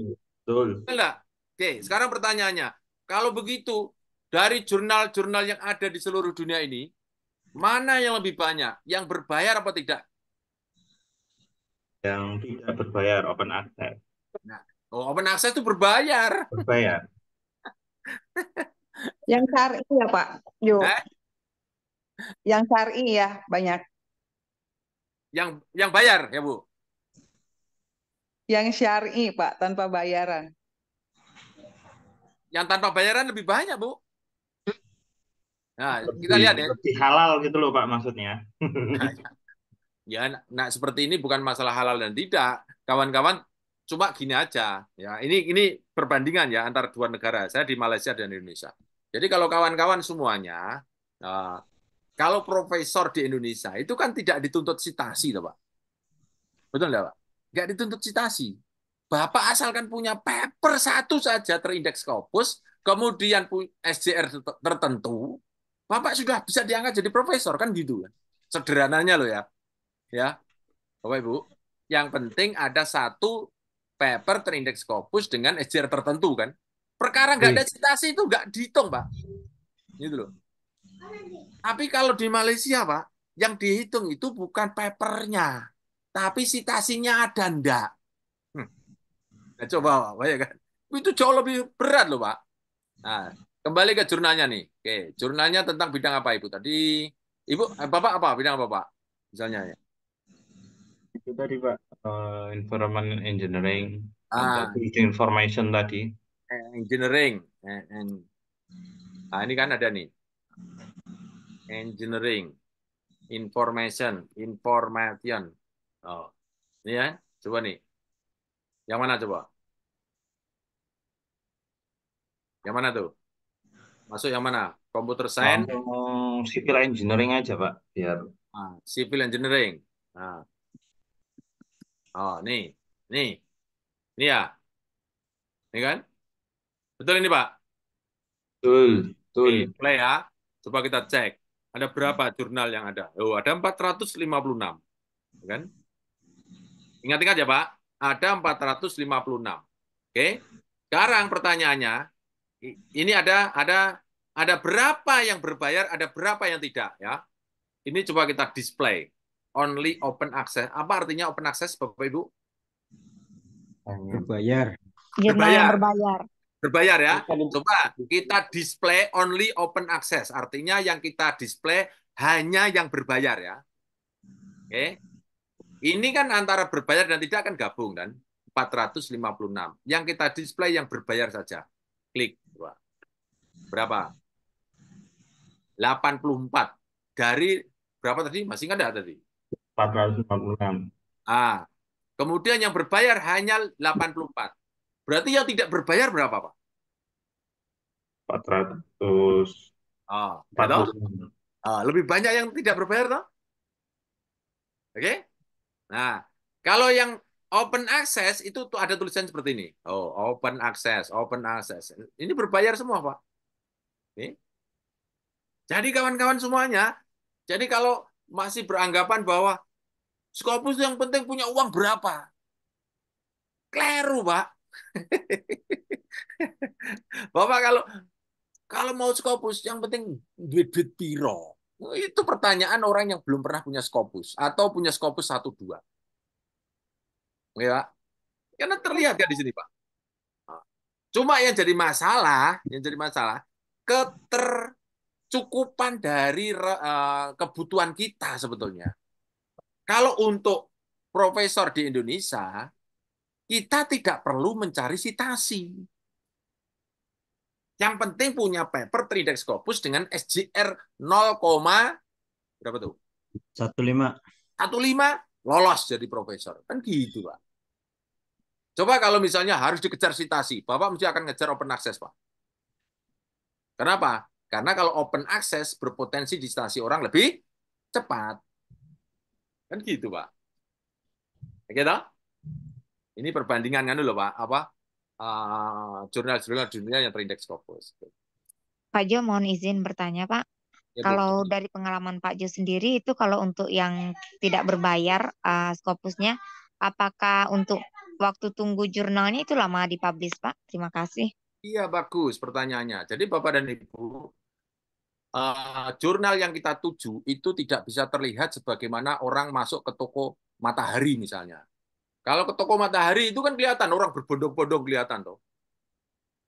Betul. Betul enggak? Oke, sekarang pertanyaannya. Kalau begitu, dari jurnal-jurnal yang ada di seluruh dunia ini, mana yang lebih banyak? Yang berbayar apa tidak? Yang tidak berbayar, open access. Nah, open access itu berbayar. Berbayar. Yang syar'i ya Pak, Yo. Eh? Yang syar'i ya banyak. Yang bayar ya, Bu? Yang syar'i Pak, tanpa bayaran. Yang tanpa bayaran lebih banyak, Bu. Nah, kita lihat ya. Lebih halal gitu loh Pak maksudnya. Ya, nah seperti ini bukan masalah halal dan tidak. Kawan-kawan cuma gini aja. Ya, ini perbandingan ya antara dua negara. Saya di Malaysia dan Indonesia. Jadi kalau kawan-kawan semuanya, kalau profesor di Indonesia itu kan tidak dituntut citasi, Pak. Betul nggak, Pak? Nggak dituntut citasi. Bapak asalkan punya paper satu saja terindeks Scopus, kemudian SJR tertentu, Bapak sudah bisa diangkat jadi profesor, kan gitu kan. Sederhananya loh ya. Ya, Bapak Ibu. Yang penting ada satu paper terindeks Scopus dengan SJR tertentu kan. Perkara nggak ada citasi itu nggak dihitung, Pak. Gitu loh. Tapi kalau di Malaysia, Pak, yang dihitung itu bukan papernya, tapi citasinya ada enggak. Nah, coba, Pak, ya kan? Itu jauh lebih berat loh, Pak. Nah, kembali ke jurnalnya nih. Oke, jurnalnya tentang bidang apa, Ibu? Tadi, Ibu, Bapak apa? Bidang apa, Pak? Misalnya ya. Itu tadi Pak, environment engineering, Ah, building information tadi. engineering. Nah, ini kan ada nih. Engineering. Information. Oh, ini ya. Coba nih. Yang mana coba? Yang mana tuh? Masuk yang mana? Computer Science? Civil engineering aja Pak, biar. Civil Engineering. Nah. Oh, nih. Nih. Ini ya. Ini kan? Betul ini, Pak? Betul, betul. Oke, play ya. Coba kita cek. Ada berapa jurnal yang ada? Oh, ada 456. Kan? Ingat-ingat ya, Pak. Ada 456. Oke. Sekarang pertanyaannya, ini ada berapa yang berbayar, ada berapa yang tidak ya. Ini coba kita display. Only open access. Apa artinya open access, Bapak Ibu? Berbayar. Jurnal yang berbayar. Berbayar ya. Coba kita display only open access. Artinya yang kita display hanya yang berbayar ya. Oke. Ini kan antara berbayar dan tidak kan gabung kan. 456. Yang kita display yang berbayar saja. Klik. Berapa? 84. Dari berapa tadi? Masih nggak ada tadi? 456. Kemudian yang berbayar hanya 84. Berarti yang tidak berbayar berapa, Pak? 400. Lebih banyak yang tidak berbayar, toh? Oke? Nah, kalau yang open access itu tuh ada tulisan seperti ini. Oh, open access, open access. Ini berbayar semua, Pak. Oke? Jadi kawan-kawan semuanya, jadi kalau masih beranggapan bahwa Scopus yang penting punya uang berapa? Kleru, Pak. Bapak kalau mau Scopus yang penting duit-duit piro. Itu pertanyaan orang yang belum pernah punya Scopus atau punya Scopus 1 2. Ya. Karena terlihat kan di sini, Pak. Cuma yang jadi masalah ketercukupan dari kebutuhan kita sebetulnya. Kalau untuk profesor di Indonesia, kita tidak perlu mencari citasi. Yang penting punya paper 3 Scopus dengan SJR 0, berapa tuh? 15. 15 lolos jadi profesor. Kan gitu, Pak. Coba kalau misalnya harus dikejar citasi, Bapak mesti akan ngejar open access, Pak. Kenapa? Karena kalau open access berpotensi disitasi orang lebih cepat. Kan gitu, Pak. Gitu? Ini perbandingan kan dulu, Pak. Apa? Jurnal-jurnal dunia yang terindeks Scopus. Pak Jo, mohon izin bertanya, Pak. Ya, Bu. Kalau dari pengalaman Pak Jo sendiri itu kalau untuk yang tidak berbayar Scopusnya, apakah untuk waktu tunggu jurnalnya itu lama dipublish, Pak? Terima kasih. Iya, bagus pertanyaannya. Jadi Bapak dan Ibu, jurnal yang kita tuju itu tidak bisa terlihat sebagaimana orang masuk ke toko Matahari misalnya. Kalau ke toko Matahari itu kan kelihatan orang berbondong-bondong kelihatan toh.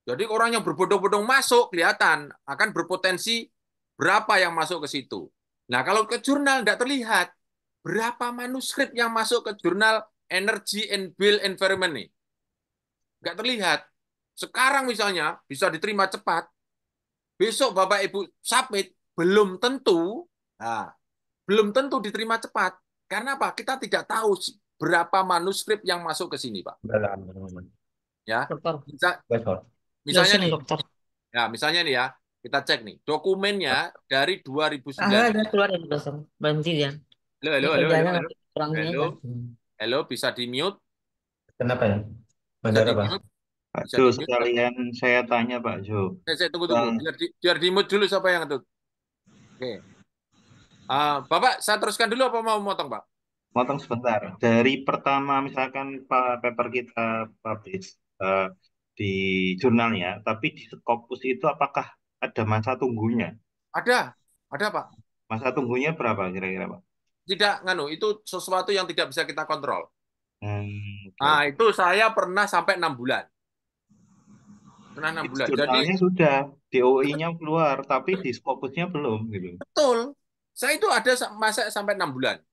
Jadi orang yang berbondong-bondong masuk kelihatan akan berpotensi berapa yang masuk ke situ. Nah, kalau ke jurnal tidak terlihat berapa manuskrip yang masuk ke jurnal Energy and Built Environment nih. Nggak terlihat. Sekarang misalnya bisa diterima cepat, besok Bapak Ibu submit belum tentu, belum tentu diterima cepat. Karena apa? Kita tidak tahu berapa manuskrip yang masuk ke sini, Pak. Ya, misalnya nih, misalnya nih ya, kita cek nih dokumennya dari 2009. Keluar ya, dosen. Berhenti ya. Halo, bisa di mute? Kenapa ya? Bisa di mute? Pak Jo, sekalian saya tanya Pak Jo. Saya tunggu. Biar di mute dulu siapa yang itu. Oke. Bapak, saya teruskan dulu apa mau motong, Pak? Motong sebentar. Dari pertama misalkan paper kita publish di jurnalnya, tapi di Scopus itu apakah ada masa tunggunya? Ada, Pak. Masa tunggunya berapa kira-kira, Pak? Tidak, itu sesuatu yang tidak bisa kita kontrol. Nah, itu saya pernah sampai 6 bulan. Pernah 6 bulan. Jurnalnya sudah, DOI-nya keluar, tapi di Scopusnya belum. Gitu. Betul. Saya itu ada masa sampai 6 bulan.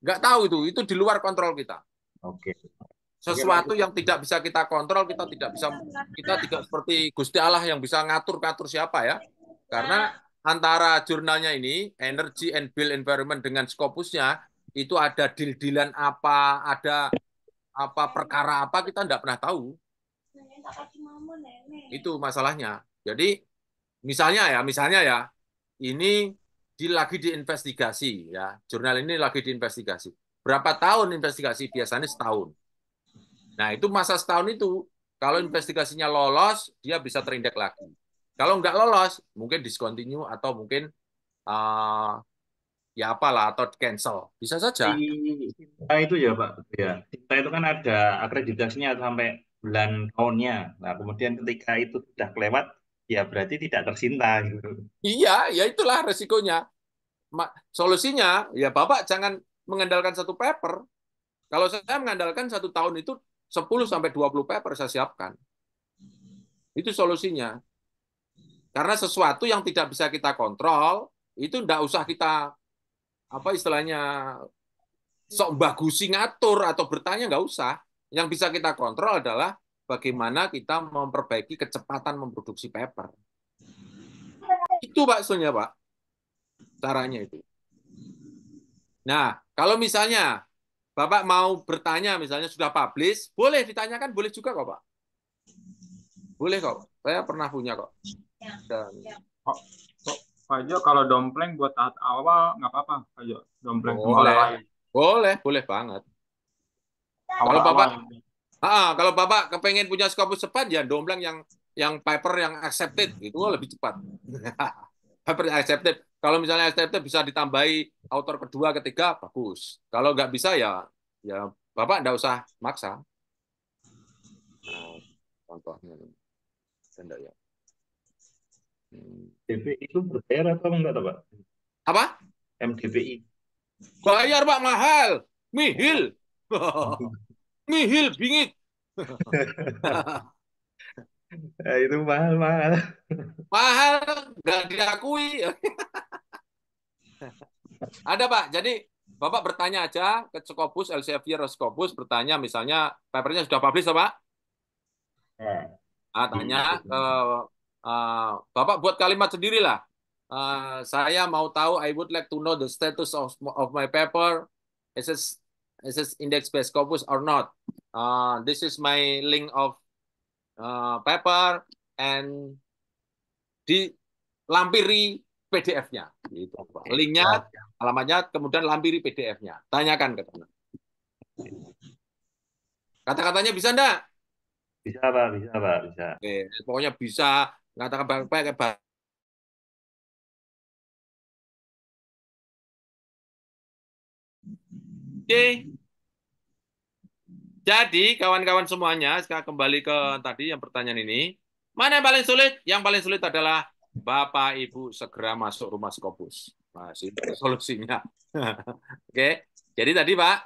Nggak tahu itu di luar kontrol kita. Oke. Sesuatu yang tidak bisa kita kontrol, kita tidak seperti Gusti Allah yang bisa ngatur siapa ya. Karena antara jurnalnya ini, Energy and Built Environment dengan Scopusnya, itu ada deal-dealan apa, ada apa perkara apa, kita nggak pernah tahu. Itu masalahnya. Jadi misalnya ya, ini lagi diinvestigasi ya. Jurnal ini lagi diinvestigasi. Berapa tahun investigasi? Biasanya setahun. Nah, itu masa setahun itu kalau investigasinya lolos, dia bisa terindeks lagi. Kalau nggak lolos, mungkin discontinue atau mungkin ya apalah atau cancel. Bisa saja. Itu ya, Pak. Ya. Kita itu kan ada akreditasinya sampai bulan tahunnya. Nah, kemudian ketika itu sudah kelewat, ya berarti tidak tersinta gitu. Iya, ya itulah resikonya. Solusinya, ya Bapak jangan mengandalkan satu paper. Kalau saya mengandalkan 1 tahun itu 10-20 paper saya siapkan. Itu solusinya. Karena sesuatu yang tidak bisa kita kontrol, itu tidak usah kita, apa istilahnya, sok bagusi ngatur atau bertanya, nggak usah. Yang bisa kita kontrol adalah bagaimana kita memperbaiki kecepatan memproduksi paper. Itu maksudnya, Pak. Caranya itu. Nah, kalau misalnya Bapak mau bertanya, misalnya sudah publish, boleh ditanyakan, boleh juga kok, Pak. Boleh kok. Saya pernah punya kok. Dan... Pak Jo, kalau dompleng buat tahap awal nggak apa-apa, Pak Jo. Dompleng boleh banget. Kalau Bapak kepengen punya Scopus cepat, ya dompleng yang paper yang accepted itu lebih cepat. Paper yang accepted. Kalau misalnya accepted bisa ditambahi author kedua, ketiga, bagus. Kalau nggak bisa ya Bapak nggak usah maksa. Contohnya ya. MDPI itu berbayar atau enggak, Pak? Apa? MDPI. Bayar, Pak, mahal. Mihil. Mihil, bingit. Nah, itu mahal-mahal. Mahal, nggak diakui. Ada Pak, jadi Bapak bertanya aja ke Scopus, Elsevier Scopus, bertanya misalnya papernya sudah publish Pak? Tanya ke Bapak buat kalimat sendirilah. Saya mau tahu, I would like to know the status of my paper. Is it index based Scopus or not? This is my link of paper and dilampiri PDF-nya. Gitu, Pak. Linknya, alamatnya, kemudian lampiri PDF-nya. Tanyakan ke teman. Kata-katanya bisa enggak? Bisa Pak, bisa Pak, bisa. Oke, pokoknya bisa mengatakan pakai. Oke. Jadi kawan-kawan semuanya, sekarang kembali ke tadi yang pertanyaan ini. Mana yang paling sulit? Yang paling sulit adalah Bapak Ibu segera masuk rumah Scopus. Nah, itu solusinya. Oke. Jadi tadi Pak,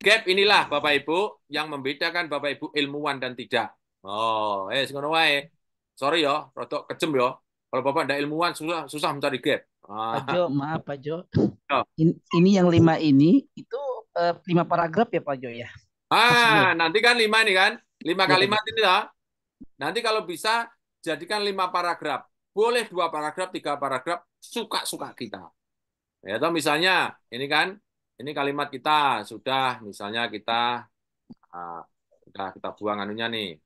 gap inilah Bapak Ibu yang membedakan Bapak Ibu ilmuwan dan tidak. Oh, ngono wae. Sorry ya, rodok kejem ya. Kalau Bapak tidak ilmuwan susah mencari gap. Pak Jo, maaf Pak Jo. Oh. Ini yang 5 ini itu 5 paragraf ya Pak Jo ya? Nanti kan 5 ini kan, 5 kalimat ini lah. Nanti kalau bisa jadikan 5 paragraf. Boleh 2 paragraf, 3 paragraf, suka-suka kita. Ya, atau misalnya ini kan, ini kalimat kita sudah, misalnya kita kita buang anunya nih,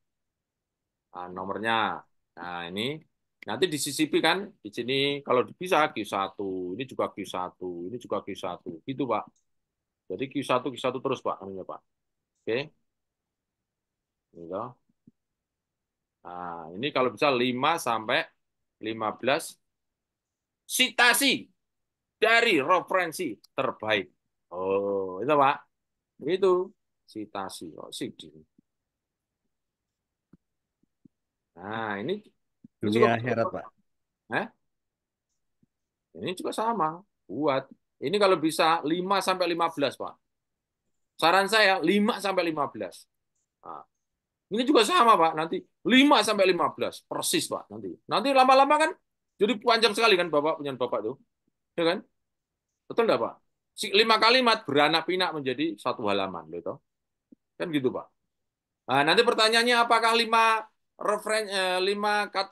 nomornya. Nah ini nanti disisipi kan, di sini kalau bisa Q1, ini juga Q1, ini juga Q1, gitu Pak. Jadi Q1 terus Pak, anunya Pak. Oke. Gitu. Nah, ini kalau bisa 5 sampai 15 citasi dari referensi terbaik. Oh, itu Pak. Itu citasi. Oh, CD. Nah, ini Dunia akhirat, Pak. Ini juga sama. Buat. Ini kalau bisa 5 sampai 15, Pak. Saran saya 5 sampai 15. Nah, ini juga sama, Pak. Nanti 5 sampai 15. Persis, Pak. Nanti lama-lama kan jadi panjang sekali kan Bapak punya Bapak tuh. Ya kan? Betul enggak, Pak? 5 kalimat beranak pinak menjadi 1 halaman, gitu. Kan gitu, Pak. Nah, nanti pertanyaannya apakah 5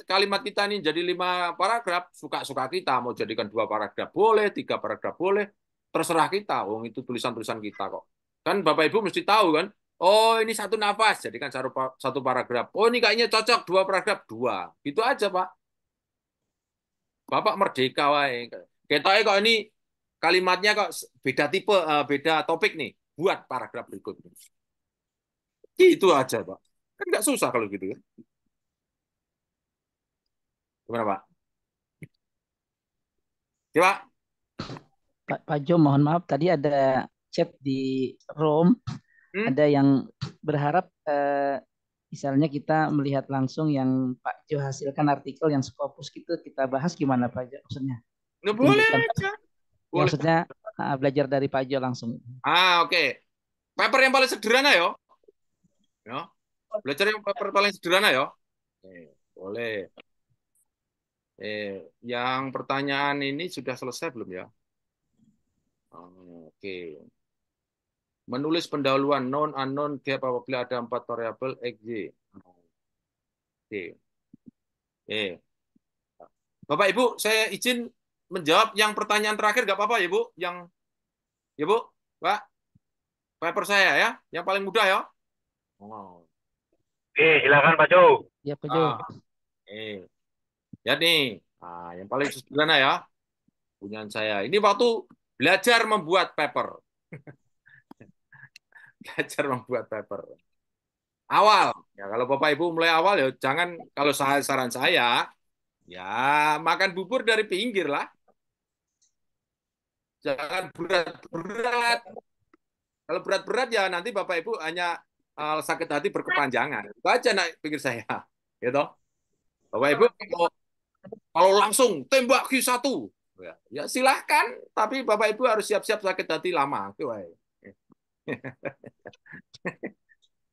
kalimat kita ini jadi 5 paragraf, suka-suka kita. Mau jadikan 2 paragraf boleh, 3 paragraf boleh. Terserah kita. Oh, itu tulisan-tulisan kita kok. Kan Bapak Ibu mesti tahu kan. Oh, ini 1 nafas, jadikan 1 paragraf. Oh, ini kayaknya cocok 2 paragraf, 2. Gitu aja, Pak. Bapak merdeka wae. Ketoknya kok ini kalimatnya kok beda tipe, beda topik nih. Buat paragraf berikutnya. Itu aja, Pak. Kan nggak susah kalau gitu ya. Gimana, Pak? Ya, Pak Jo, mohon maaf tadi ada chat di room, ada yang berharap misalnya kita melihat langsung yang Pak Jo hasilkan artikel yang Scopus gitu, kita bahas gimana Pak Jo maksudnya? Boleh aja. Ya, maksudnya belajar dari Pak Jo langsung. Oke. Paper yang paling sederhana ya. Belajar yang paper paling sederhana ya. Boleh. Yang pertanyaan ini sudah selesai belum ya? Oke. Menulis pendahuluan known unknown gap apabila ada 4 variabel XY. Oke. Bapak Ibu, saya izin menjawab yang pertanyaan terakhir, nggak apa-apa ya Bu? Ya Bu, Pak, paper saya ya, yang paling mudah ya. Silakan Pak Jo. Ya Pak Jo. Ya nih, yang paling sederhana ya, punyaan saya. Ini waktu belajar membuat paper. Belajar membuat paper. Awal, ya kalau Bapak Ibu mulai awal ya jangan, kalau saran saya, ya makan bubur dari pinggir lah. Jangan berat-berat. Kalau berat-berat ya nanti Bapak Ibu hanya sakit hati berkepanjangan. Itu aja pikir saya. Gitu. Bapak Ibu kalau langsung tembak Q1, ya silahkan. Tapi Bapak Ibu harus siap-siap sakit hati lama.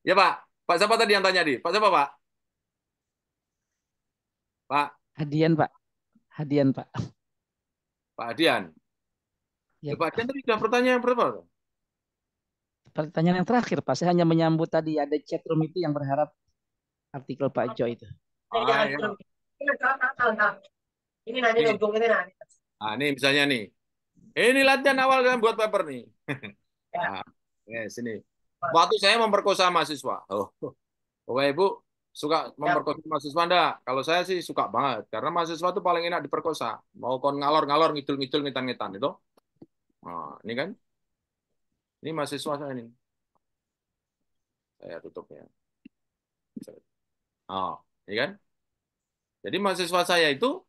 Ya Pak. Pak siapa tadi yang tanya di? Pak siapa Pak? Pak. Hadian, Pak. Hadian, Pak. Pak Hadian. Ya, Pak Hadian tadi sudah pertanyaan yang berapa? Pertanyaan yang terakhir, Pak. Saya hanya menyambut tadi ada chat room itu yang berharap artikel Pak Jo itu. Ah, ya. Ini nanti dong, ini nanti. Ah, ini misalnya nih. Ini latihan awal dalam buat paper nih. Nah, sini. Waktu saya memperkosa mahasiswa. Bapak Ibu suka memperkosa mahasiswa enggak? Kalau saya sih suka banget. Karena mahasiswa itu paling enak diperkosa. Mau kon ngalor-ngalor, ngidul-ngidul, ngitan-ngitan. Itu. Nah, ini kan. Ini mahasiswa saya ini. Saya tutup ya. Oh, ini kan. Jadi mahasiswa saya itu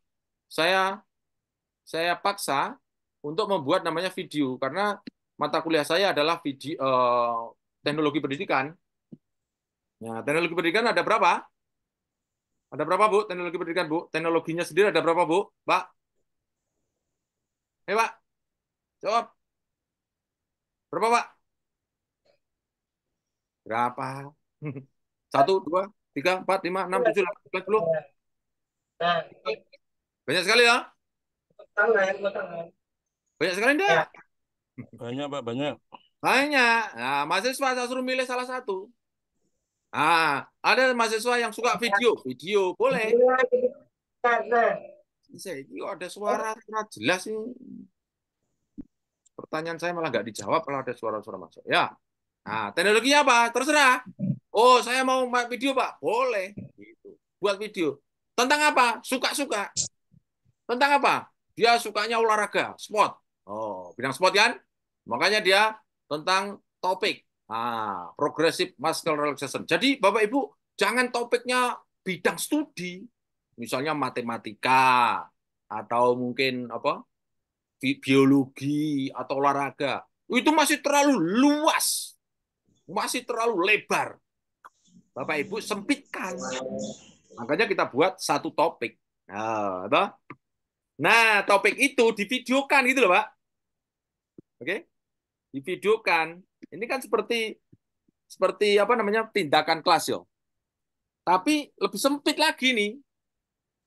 saya paksa untuk membuat namanya video karena mata kuliah saya adalah video teknologi pendidikan. Nah, teknologi pendidikan ada berapa? Ada berapa, Bu? Teknologi pendidikan, Bu? Teknologinya sendiri ada berapa, Bu? Pak? Pak? Jawab. Berapa, Pak? Berapa? 1, 2, 3, 4, 5, 6, 7, 8, 9, 10. Banyak sekali ya? Banyak sekali enggak? Banyak, Pak, banyak. Banyak. Nah, mahasiswa saya suruh milih salah satu. Nah, ada mahasiswa yang suka video. Video, boleh. Ada suara jelas ini. Pertanyaan saya malah nggak dijawab kalau ada suara-suara masuk. Ya. Nah, teknologinya apa? Terserah. Oh, saya mau video, Pak. Boleh. Gitu. Buat video. Tentang apa? Suka-suka. Tentang apa? Dia sukanya olahraga, sport. Oh, bidang sport kan? Makanya dia tentang topik. Progressive muscle relaxation. Jadi, Bapak Ibu, jangan topiknya bidang studi. Misalnya matematika atau mungkin apa? Biologi atau olahraga. Itu masih terlalu luas. Masih terlalu lebar. Bapak Ibu sempitkan. Makanya kita buat satu topik. Nah, topik itu divideokan gitu loh, Pak. Oke? Divideokan. Ini kan seperti apa namanya? Tindakan kelas yo. Tapi lebih sempit lagi nih.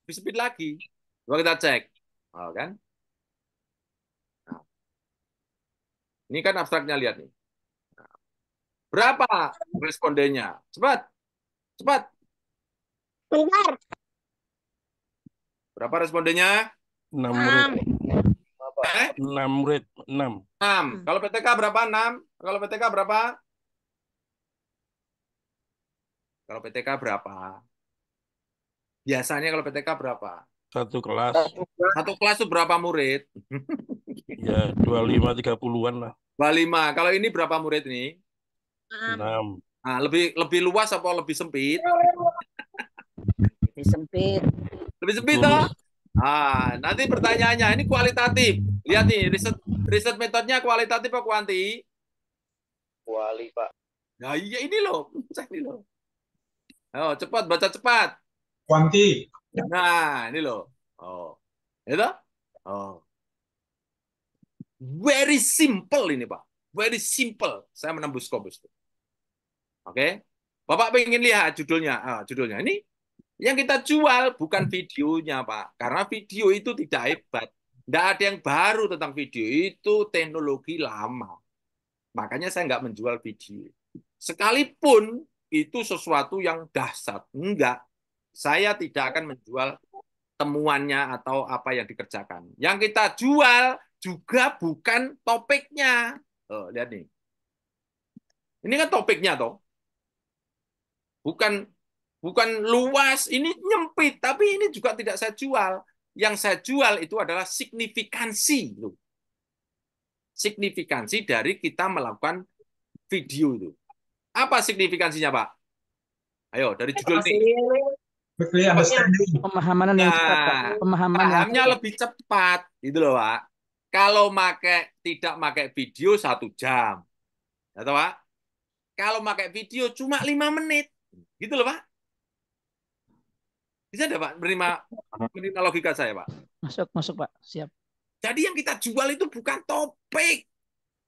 Lebih sempit lagi. Coba kita cek. Oh, kan? Nah. Ini kan abstraknya, lihat nih. Berapa respondennya? Cepat. Cepat. Bentar. Berapa respondennya? 6 murid. 6 murid. 6. 6. Kalau PTK berapa? 6. Kalau PTK berapa? Kalau PTK berapa? Biasanya kalau PTK berapa? Satu kelas. Satu kelas itu berapa murid? Ya, 25-30-an lah. 25. Kalau ini berapa murid ini? 6. Nah, lebih luas apa lebih sempit? Lebih sempit. Lebih sempit toh? Nanti pertanyaannya ini kualitatif. Lihat nih, riset metodenya kualitatif apa kuanti? Kuali, Pak. Nah, iya ini loh. Ini loh. Oh, cepat, baca cepat. Kuanti. Nah, ini loh. Oh. Itu? Oh. Very simple ini, Pak. Very simple. Saya menembus Scopus. Oke. Bapak pengen lihat judulnya. Judulnya ini yang kita jual bukan videonya, Pak. Karena video itu tidak hebat. Tidak ada yang baru tentang video. Itu teknologi lama. Makanya saya nggak menjual video. Sekalipun itu sesuatu yang dahsyat. Enggak. Saya tidak akan menjual temuannya atau apa yang dikerjakan. Yang kita jual juga bukan topiknya. Lihat nih. Ini kan topiknya, toh. Bukan luas, ini nyempit, tapi ini juga tidak saya jual. Yang saya jual itu adalah signifikansi. Signifikansi dari kita melakukan video itu. Apa signifikansinya, Pak? Ayo, dari judul ini. Pemahaman yang cepat, Pak. Pahamnya lebih cepat, gitu loh, Pak. Kalau tidak pakai video 1 jam. Atau, Pak? Kalau pakai video cuma 5 menit. Gitu loh, Pak. Bisa enggak, Pak, menerima logika saya, Pak? Masuk, Pak. Siap. Jadi yang kita jual itu bukan topik.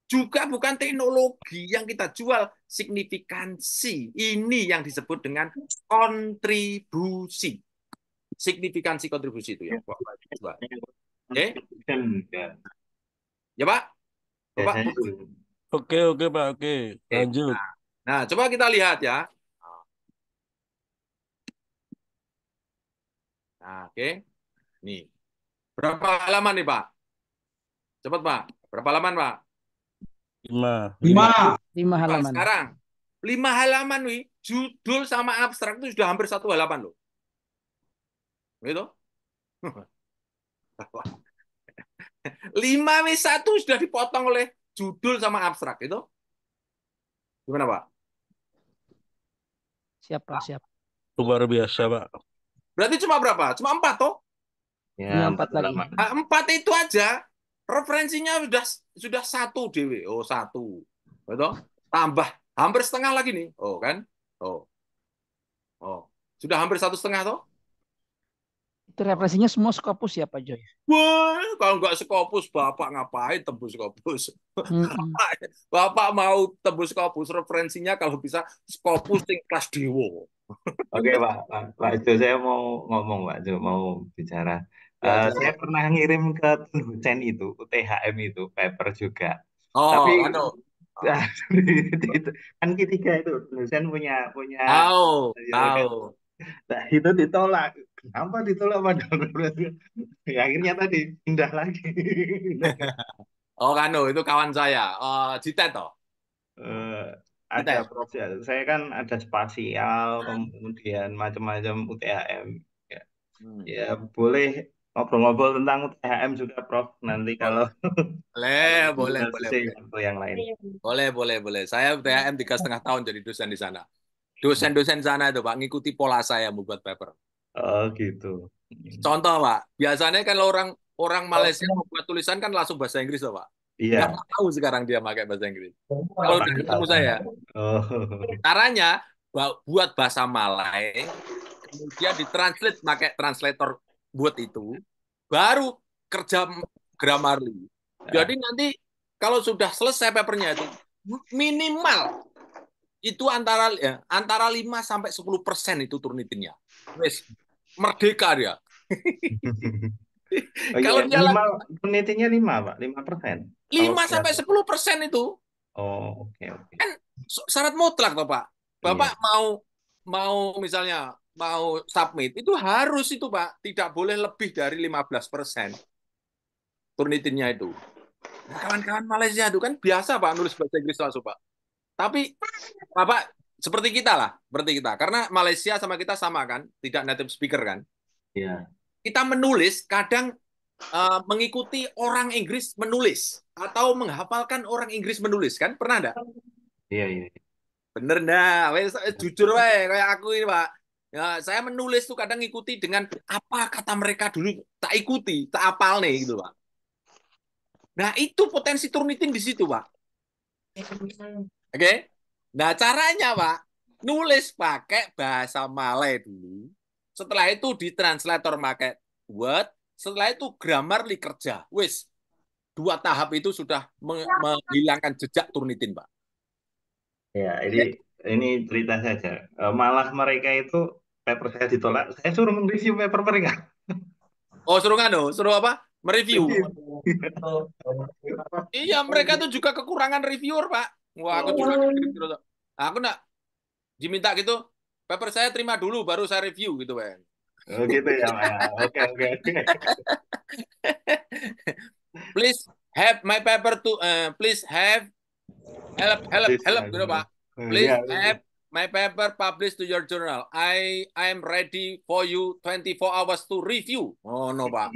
Juga bukan teknologi. Yang kita jual signifikansi. Ini yang disebut dengan kontribusi. signifikansi kontribusi itu ya. Coba. Oke? Ya Pak? Bapak? Biasanya itu. Oke Pak, oke. Lanjut. Nah, coba kita lihat ya. Nah, oke. Nih. Berapa halaman nih, Pak? Cepat, Pak. Berapa halaman, Pak? 5. 5 Pak, halaman. sekarang 5 halaman, nih. Judul sama abstrak itu sudah hampir 1 halaman loh. Gitu? 5W1 sudah dipotong oleh judul sama abstrak itu. Gimana, Pak? Siap. Luar biasa, Pak. Berarti cuma berapa? Cuma 4 toh? Ya, 4 lagi. Nah, 4 itu aja referensinya sudah 1 DW. Oh, 1. Betul? Tambah hampir setengah lagi nih. Oh, kan? Oh. Sudah hampir 1,5 toh? Itu referensinya semua Scopus ya Pak Joy? Wah, kalau nggak Scopus, Bapak ngapain tembus Scopus? Bapak mau tembus Scopus, referensinya kalau bisa Scopus yang kelas dewo. Oke Pak Jo, saya mau ngomong Pak Jo, mau bicara. Saya pernah ngirim ke dosen itu, UTHM itu, paper juga. Tapi itu, kan ketiga itu dosen punya. Tahu. Nah, itu ditolak. Kenapa ditolak padahal ya, akhirnya tadi pindah lagi. Oh, itu kawan saya. Jitet toh. Ada proses. Saya kan ada spasial, kemudian macam-macam UTHM. Ya, boleh ngobrol-ngobrol tentang UTHM juga, Prof. Nanti kalau boleh. yang lain. Boleh. Saya UTHM 3,5 tahun jadi dosen di sana. Dosen-dosen sana itu Pak ngikuti pola saya membuat paper. Oh gitu. Contoh Pak, biasanya kan orang Malaysia membuat tulisan kan langsung bahasa Inggris loh Pak. Iya. Nggak tahu sekarang dia pakai bahasa Inggris. Kalau ketemu saya, caranya buat bahasa Malay, kemudian ditranslate pakai translator buat itu, baru kerja Grammarly. Jadi nanti kalau sudah selesai papernya itu minimal itu antara 5-10% itu Turnitinnya. Wes, merdeka dia. Kalau dia Turnitinnya 5, Pak, 5%. 5-10% itu. Oh, oke. Kan syarat mutlak toh, Pak. Bapak mau misalnya mau submit itu harus itu, Pak. Tidak boleh lebih dari 15% Turnitinnya itu. Nah, kawan-kawan Malaysia itu kan biasa Pak nulis bahasa Inggris langsung, Pak. Tapi Bapak seperti kita. Karena Malaysia sama kita sama kan, tidak native speaker kan. Iya. Kita menulis kadang mengikuti orang Inggris menulis atau menghafalkan orang Inggris menulis kan, pernah enggak? Iya. Bener enggak? Jujur kayak aku ini Pak. Ya, saya menulis tuh kadang ngikuti dengan apa kata mereka dulu, tak ikuti, tak apal nih gitu Pak. Nah itu potensi Turnitin di situ Pak. Oke? Nah, caranya, Pak, nulis pakai bahasa Malay dulu. Setelah itu ditranslator pakai Word. Setelah itu Grammarly kerja. Wis, 2 tahap itu sudah menghilangkan jejak Turnitin, Pak. Ya, ini cerita saja. Malah mereka itu paper saya ditolak. Saya suruh mereview paper mereka. Oh, suruh apa? Mereview. Iya, mereka tuh juga kekurangan reviewer, Pak. Wah, aku juga aku nak diminta gitu, paper saya terima dulu baru saya review gitu, Bang. Oh gitu ya, Pak. Oke. Please have my paper to please have help gitu, Pak. Please have my paper published to your journal. I am ready for you 24 hours to review. Oh, no, Pak.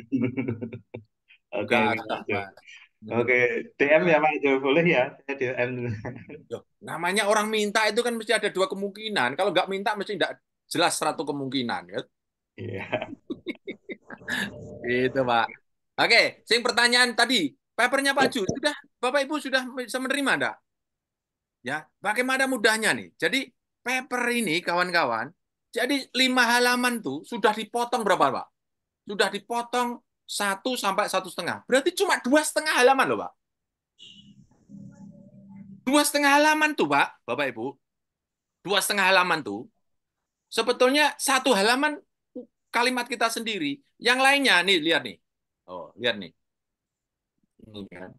Oke, DM ya Pak Jo, boleh ya? Saya DM. Namanya orang minta itu kan mesti ada 2 kemungkinan. Kalau nggak minta mesti nggak jelas 100 kemungkinan. Ya? Iya. Gitu Pak. Oke, pertanyaan tadi, papernya Pak Ju, sudah Bapak Ibu sudah bisa menerima enggak? Ya, bagaimana mudahnya nih? Jadi paper ini kawan-kawan, jadi 5 halaman tuh sudah dipotong berapa Pak? Sudah dipotong 1 sampai 1,5. Berarti cuma 2,5 halaman loh, Pak. 2,5 halaman tuh, Pak, Bapak Ibu. 2,5 halaman tuh. Sebetulnya 1 halaman kalimat kita sendiri. Yang lainnya nih, lihat nih. Oh, lihat nih. Ini kan.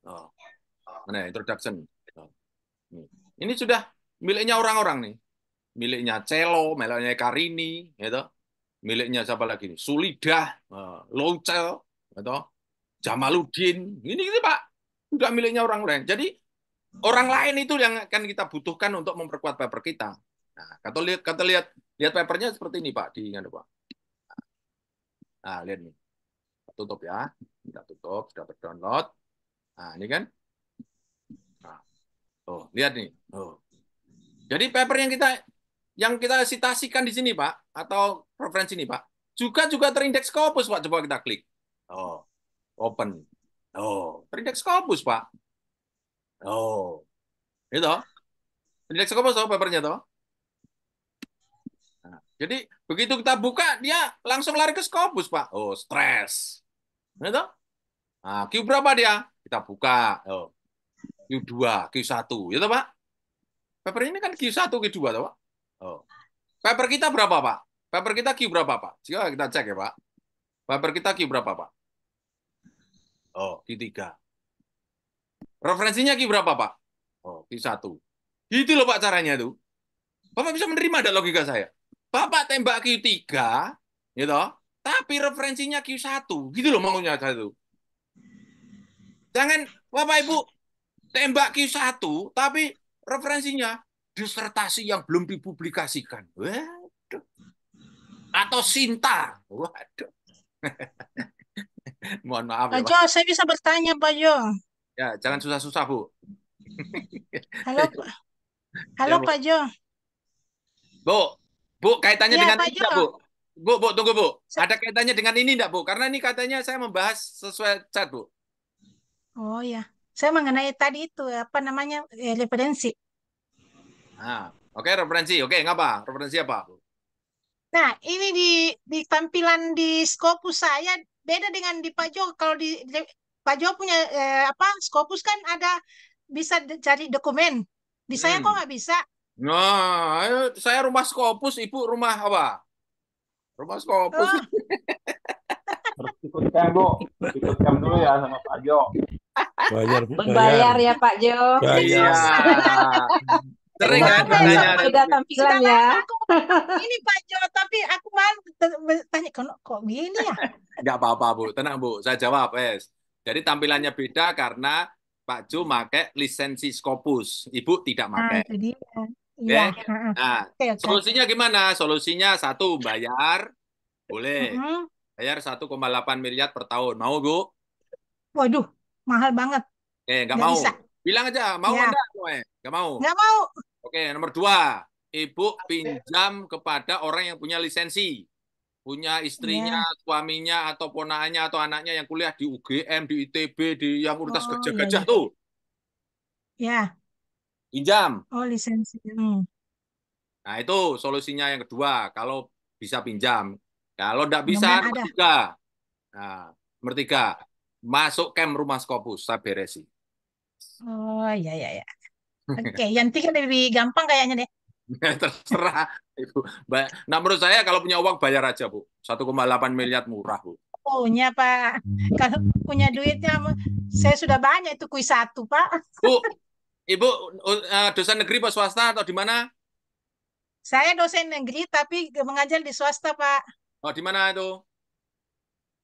Oh. Mana introduction. Oh. Ini sudah miliknya orang-orang nih. Miliknya Celo, miliknya Karini, gitu. Miliknya siapa lagi nih? Sulidah, Loucel, gitu. Jamaluddin. Ini gitu, Pak. Sudah miliknya orang lain. Jadi orang lain itu yang akan kita butuhkan untuk memperkuat paper kita. Nah, kata lihat papernya seperti ini, Pak. Pak. Nah, lihat nih. Tutup ya. Kita tutup, sudah terdownload. Nah, ini kan. Nah, tuh, lihat nih. Oh. Jadi paper yang kita citasikan di sini, Pak, atau referensi ini, Pak, juga terindeks Scopus, Pak. Coba kita klik. Oh, open. Oh, terindeks Scopus, Pak. Oh, itu. Indeks Scopus tuh papernya tuh. Nah, jadi begitu kita buka, dia langsung lari ke Scopus, Pak. Oh, stres. Gitu. Nah, Q berapa dia? Kita buka. Oh, Q2, Q1. Gitu, Pak. Paper ini kan Q1, Q2, tuh, Pak. Oh. Paper kita berapa, Pak? Paper kita Q berapa, Pak? Coba kita cek ya, Pak. Paper kita Q berapa, Pak? Oh, Q3. Referensinya Q berapa, Pak? Oh, Q1. Gitu loh, Pak, caranya itu. Bapak bisa menerima ada logika saya. Bapak tembak Q3, gitu, tapi referensinya Q1. Gitu loh maunya saya itu. Jangan, Bapak Ibu, tembak Q1, tapi referensinya disertasi yang belum dipublikasikan. Waduh. Atau Sinta. Waduh. Mohon maaf Pak ya, Jo, Pak. saya bisa bertanya, Pak Jo. Ya, jangan susah-susah, Bu. Halo, halo Ya, Bu. Pak Jo. Bu, kaitannya Iya, dengan Pak ini Jo. enggak, Bu? Bu, tunggu, Bu. Ada kaitannya dengan ini enggak, Bu? Karena ini katanya saya membahas sesuai chat, Bu. Oh ya, saya mengenai tadi itu apa namanya referensi. Nah, oke, referensi. Oke, ngapa? Referensi apa, Bu? Nah, ini di tampilan di Scopus saya beda dengan di Pak Jo. Kalau di Pak Jo punya Scopus kan ada bisa cari dokumen. Di saya kok nggak bisa. Nah, saya rumah Scopus, Ibu rumah apa? Rumah Scopus. Oh, Harus ikut camp, Bu. Ikut camp dulu ya sama Pak Jo. Berbayar ya Pak Jo. Iya. Sering kan Maaf ya, katanya. beda tampilan ya. ini Pak Jo, tapi aku malu tanya kok gini ya? Nggak apa-apa, Bu. Tenang, Bu. Saya jawab, wes. Jadi tampilannya beda karena Pak Jo pakai lisensi Scopus. Ibu tidak Nah, pakai. itu dia. Oke. Iya. Nah, Oke. solusinya gimana? Solusinya satu, bayar. Boleh. Mm-mm. Bayar 1,8 miliar per tahun. Mau, Bu? Waduh, mahal banget. Nggak Nggak mau. bisa. Bilang aja, mau Ya. enggak? Nggak mau. Nggak mau. Oke, nomor 2. Ibu pinjam kepada orang yang punya lisensi. Punya istrinya, Ya. suaminya, atau ponakannya, atau anaknya yang kuliah di UGM, di ITB, di yang universitas Oh, gajah-gajah iya, iya. tuh. Ya. Pinjam. Oh, lisensi. Nah, itu solusinya yang kedua. Kalau bisa pinjam. Kalau nggak bisa, Mudah-mudahan nomor ada. 3. Nah, nomor 3. Masuk camp rumah Scopus. Saya beresi. Oh, iya, iya, iya. Oke, yang 3 lebih gampang kayaknya deh. Terserah, Ibu. Nah, menurut saya kalau punya uang bayar aja, Bu. 1,8 miliar murah, Bu. Punya, Pak. Kalau punya duitnya, saya sudah banyak itu kuis 1, Pak. Bu, Ibu dosen negeri apa swasta atau di mana? Saya dosen negeri, tapi mengajar di swasta, Pak. Oh, di mana itu?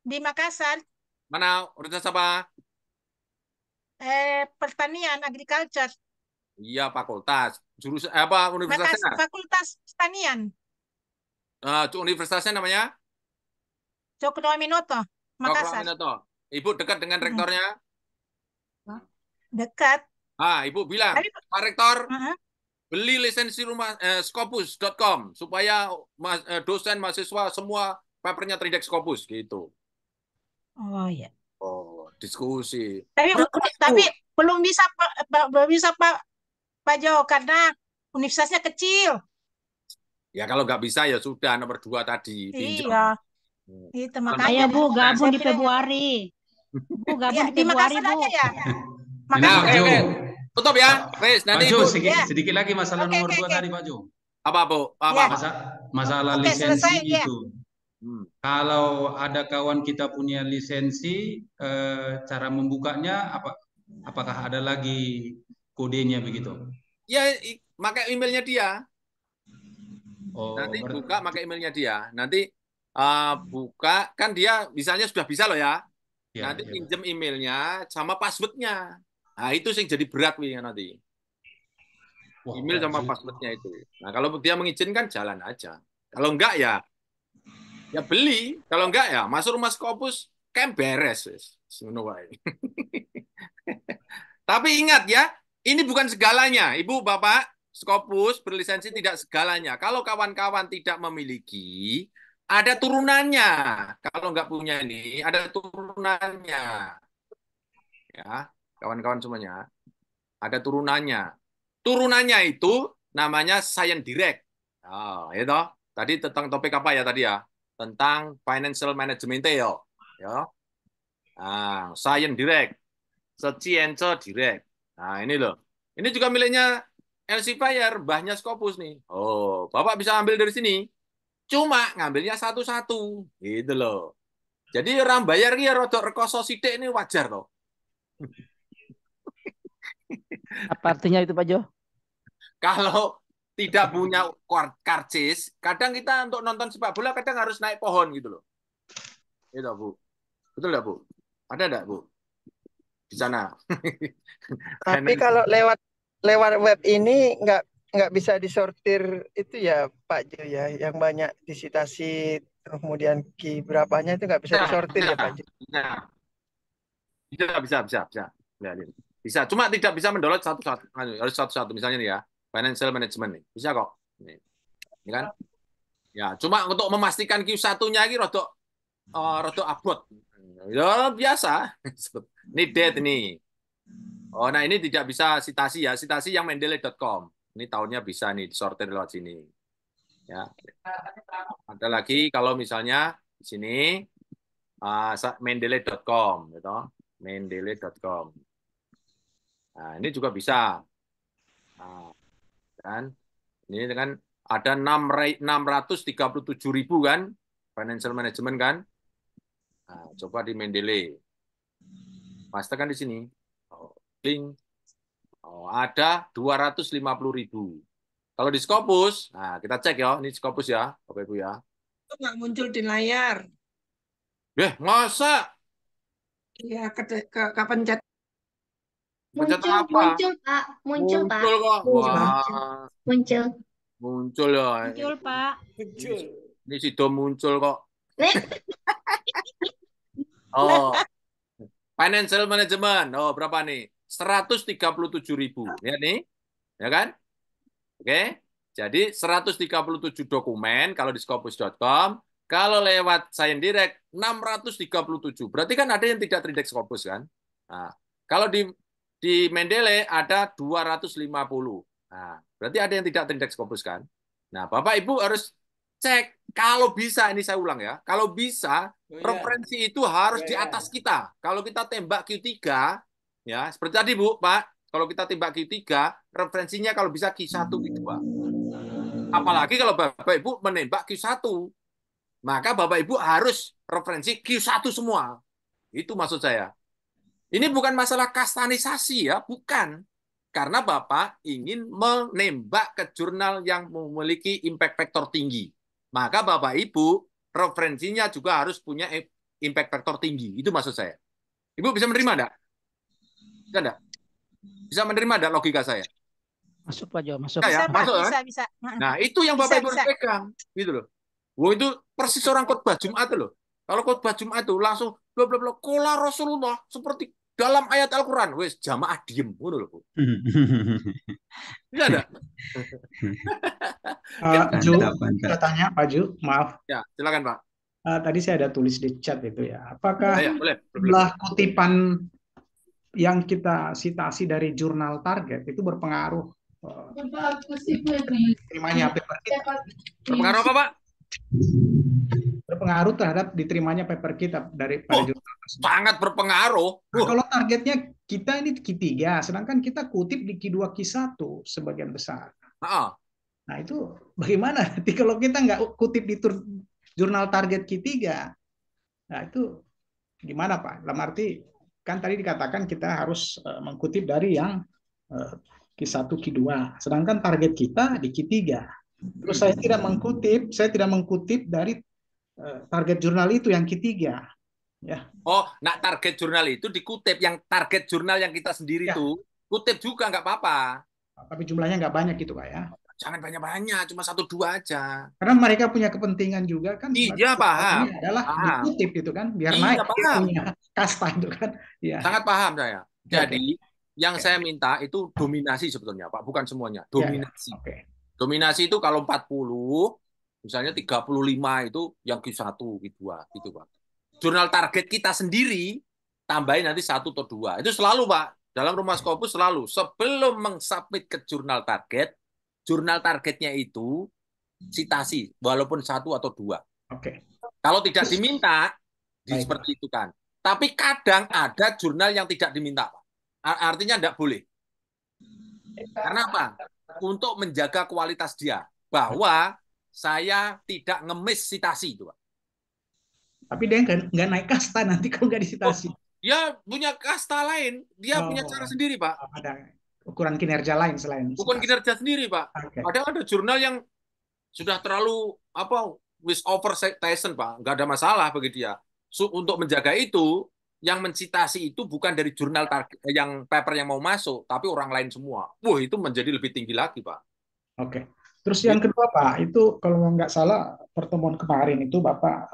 Di Makassar, Mana? Universitas apa? pertanian, agriculture. Iya, fakultas. Jurusan apa universitasnya? Fakultas Pertanian. Universitasnya namanya? Cokro Aminoto, Makassar. Aminoto. Ibu dekat dengan rektornya? Dekat. Ibu bilang, Pak Rektor, beli lisensi rumah Scopus.com supaya dosen, mahasiswa semua papernya terindeks Scopus gitu. Oh iya. Oh, diskusi. Tapi belum bisa Pak Jo karena universitasnya kecil. Ya kalau nggak bisa ya sudah nomor 2 tadi pinjam. Iya. Itu makanya Bu gabung di Februari. Bu gabung di Februari, Bu. Aja ya. Nah, oke. Tutup ya. Wes, nanti Pak Jo, Ibu. sedikit lagi masalah nomor 2 tadi, Pak Jo. Apa, Bu? Ya. Masalah Oke, lisensi selesai ya. itu. Kalau ada kawan kita punya lisensi, cara membukanya apakah ada lagi kodenya begitu? Ya, pakai emailnya dia. Oh, Nanti buka pakai emailnya dia. Nanti buka, kan dia misalnya sudah bisa loh ya. Ya, Nanti ya. pinjem emailnya sama passwordnya. Nah, itu sih jadi berat wih nanti. Wah, Email sama berat. passwordnya itu. Nah, kalau dia mengizinkan jalan aja. Kalau enggak ya beli. Kalau enggak ya masuk rumah Scopus kan beres wis. Ngono wae. Tapi ingat ya, ini bukan segalanya. Ibu, Bapak, Scopus berlisensi tidak segalanya. Kalau kawan-kawan tidak memiliki, ada turunannya. Kalau nggak punya ini, ada turunannya. Ya, kawan-kawan semuanya, ada turunannya. Turunannya itu namanya Science Direct. Oh, itu. Tadi tentang topik apa ya tadi ya? Tentang financial management ya. Ya. Nah, Science Direct. Science Direct. Nah, ini loh. Ini juga miliknya Elsevier, mbahnya Scopus nih. Oh, Bapak bisa ambil dari sini. Cuma ngambilnya satu-satu. Gitu loh. Jadi orang bayar ya rodok rekoso sithik ini wajar loh. Apa artinya itu Pak Jo? Kalau tidak punya karcis, kadang kita untuk nonton sepak bola kadang harus naik pohon gitu loh. Itu Bu. Betul nggak Bu? Ada nggak Bu? Di sana. Tapi kalau lewat web ini nggak bisa disortir itu ya Pak Jo ya, yang banyak disitasi kemudian key berapanya itu nggak bisa disortir ya Pak Jo. Bisa. Cuma tidak bisa mendownload satu-satu. Harus satu-satu misalnya nih ya. Financial management nih. Bisa kok. Ini kan? Ya, cuma untuk memastikan Q1-nya ini rodok abot. Ya biasa. Ini date ini. Oh, nah ini tidak bisa citasi ya. Citasi yang mendeley.com. Ini tahunnya bisa nih disortir lewat sini. Ya. Ada lagi kalau misalnya di sini mendeley.com gitu. Mendeley.com. Nah, ini juga bisa. Nah, kan ini kan ada 637.000 kan financial management kan. Nah, coba di Mendeley. Master kan di sini. Link. Ada 250.000. Kalau di Scopus, nah kita cek ya, ini Scopus ya, Bapak Ibu ya. Itu nggak muncul di layar. Masa? Iya, kepencet. Pencet Muncul, apa? muncul Pak, muncul Pak. Muncul kok. Wah. Muncul. Muncul ya. Muncul Pak. Ini Sido muncul kok. Oh. Financial management. Oh, berapa nih? 137.000. Lihat nih. Ya kan? Oke. Jadi 137 dokumen kalau di scopus.com. Kalau lewat Science Direct 637. Berarti kan ada yang tidak terindeks Scopus kan? Nah, kalau di Mendeley ada 250. Nah, berarti ada yang tidak terindeks Scopus kan? Nah, Bapak Ibu harus cek kalau bisa, ini saya ulang ya. Kalau bisa referensi itu harus di atas kita. Kalau kita tembak Q3 ya, seperti tadi Bu, Pak, kalau kita tembak Q3, referensinya kalau bisa Q1, Q2. Apalagi kalau Bapak Ibu menembak Q1. Maka Bapak Ibu harus referensi Q1 semua. Itu maksud saya. Ini bukan masalah kastanisasi ya, bukan. Karena Bapak ingin menembak ke jurnal yang memiliki impact factor tinggi. Maka Bapak Ibu referensinya juga harus punya impact factor tinggi. Itu maksud saya. Ibu bisa menerima enggak? Bisa enggak? Bisa menerima enggak logika saya? Masuk Pak Jo, masuk. Ya, masuk kan? Bisa. Nah, itu yang Bapak Ibu harus pegang. Gitu loh. Wah, itu persis orang khotbah Jumat loh. Kalau khotbah Jumat itu langsung bla bla bla qala Rasulullah seperti dalam ayat Al-Qur'an. Wes jamaah diem ngono lho, Bu. Iya enggak? Ju, saya tanya Pak Ju, maaf. Ya, silakan Pak. Tadi saya ada tulis di chat itu ya. Apakah Ya, boleh. jumlah kutipan yang kita citasi dari jurnal target itu berpengaruh terimanya paper kita? Berpengaruh apa, Pak? Berpengaruh terhadap diterimanya paper kita dari pada jurnal tersebut. Sangat berpengaruh. Nah, kalau targetnya kita ini Q3, sedangkan kita kutip di Q2, Q1 sebagian besar. Nah, itu bagaimana nanti kalau kita nggak kutip di jurnal target Q3? Nah, itu gimana Pak? Dalam arti, kan tadi dikatakan kita harus mengkutip dari yang Q1, Q2. Sedangkan target kita di Q3. Terus saya tidak mengkutip dari target jurnal itu yang Q3. Ya. Oh, nah target jurnal itu dikutip. Yang target jurnal yang kita sendiri itu kutip juga nggak apa-apa. Tapi jumlahnya nggak banyak gitu Pak ya. Jangan banyak-banyak, cuma 1-2 aja. Karena mereka punya kepentingan juga kan. Iya, paham. Adalah dikutip itu kan, biar iya, naik paham. punya kasta itu kan. Ya. Sangat paham saya. Jadi yang saya minta itu dominasi sebetulnya Pak, bukan semuanya. Dominasi. Dominasi itu kalau 40, misalnya 35 itu yang Q1, Q2 gitu Pak. Jurnal target kita sendiri tambahin nanti 1 atau 2. Itu selalu Pak. Dalam rumah Scopus selalu sebelum mengsubmit ke jurnal targetnya itu citasi walaupun 1 atau 2. Kalau tidak diminta seperti itu kan. Tapi kadang ada jurnal yang tidak diminta Pak. Artinya tidak boleh. Karena apa? Untuk menjaga kualitas dia. Bahwa saya tidak ngemis citasi itu Pak. Tapi dia nggak naik kasta nanti kalau nggak disitasi. Dia punya kasta lain. Dia punya cara sendiri Pak. Ada ukuran kinerja lain selain ukuran kinerja sendiri Pak. Padahal ada jurnal yang sudah terlalu with over-citation Pak. Nggak ada masalah bagi dia. Untuk menjaga itu, yang mencitasi itu bukan dari jurnal target, yang paper yang mau masuk, tapi orang lain semua. Wah, itu menjadi lebih tinggi lagi Pak. Oke. Terus yang kedua Pak, itu kalau nggak salah pertemuan kemarin itu Bapak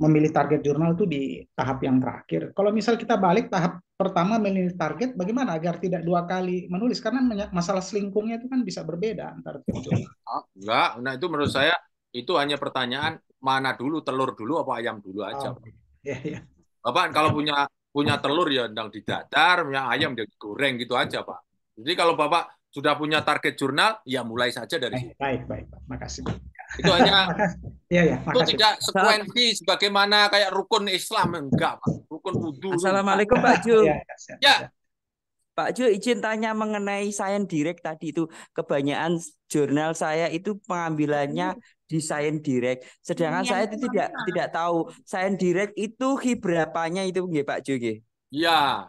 memilih target jurnal itu di tahap yang terakhir. Kalau misal kita balik tahap pertama memilih target, bagaimana agar tidak 2 kali menulis? Karena masalah selingkungnya itu kan bisa berbeda antara tiap jurnal. Enggak, nah itu menurut saya itu hanya pertanyaan mana dulu, telur dulu apa ayam dulu aja. Iya. Bapak kalau punya telur ya ndang didadar, punya ayam dia digoreng gitu aja Pak. Jadi kalau Bapak sudah punya target jurnal, ya mulai saja dari situ. Baik, makasih. Itu hanya itu makasih. tidak sekuensi sebagaimana kayak rukun Islam, enggak Pak. Rukun wudhu. Assalamualaikum Pak Jo. Ya. Pak Jo, izin tanya mengenai Science Direct tadi itu. Kebanyakan jurnal saya itu pengambilannya di Science Direct. Sedangkan saya itu tidak tahu Science Direct itu berapanya itu nggih Pak Jo nggih. Iya.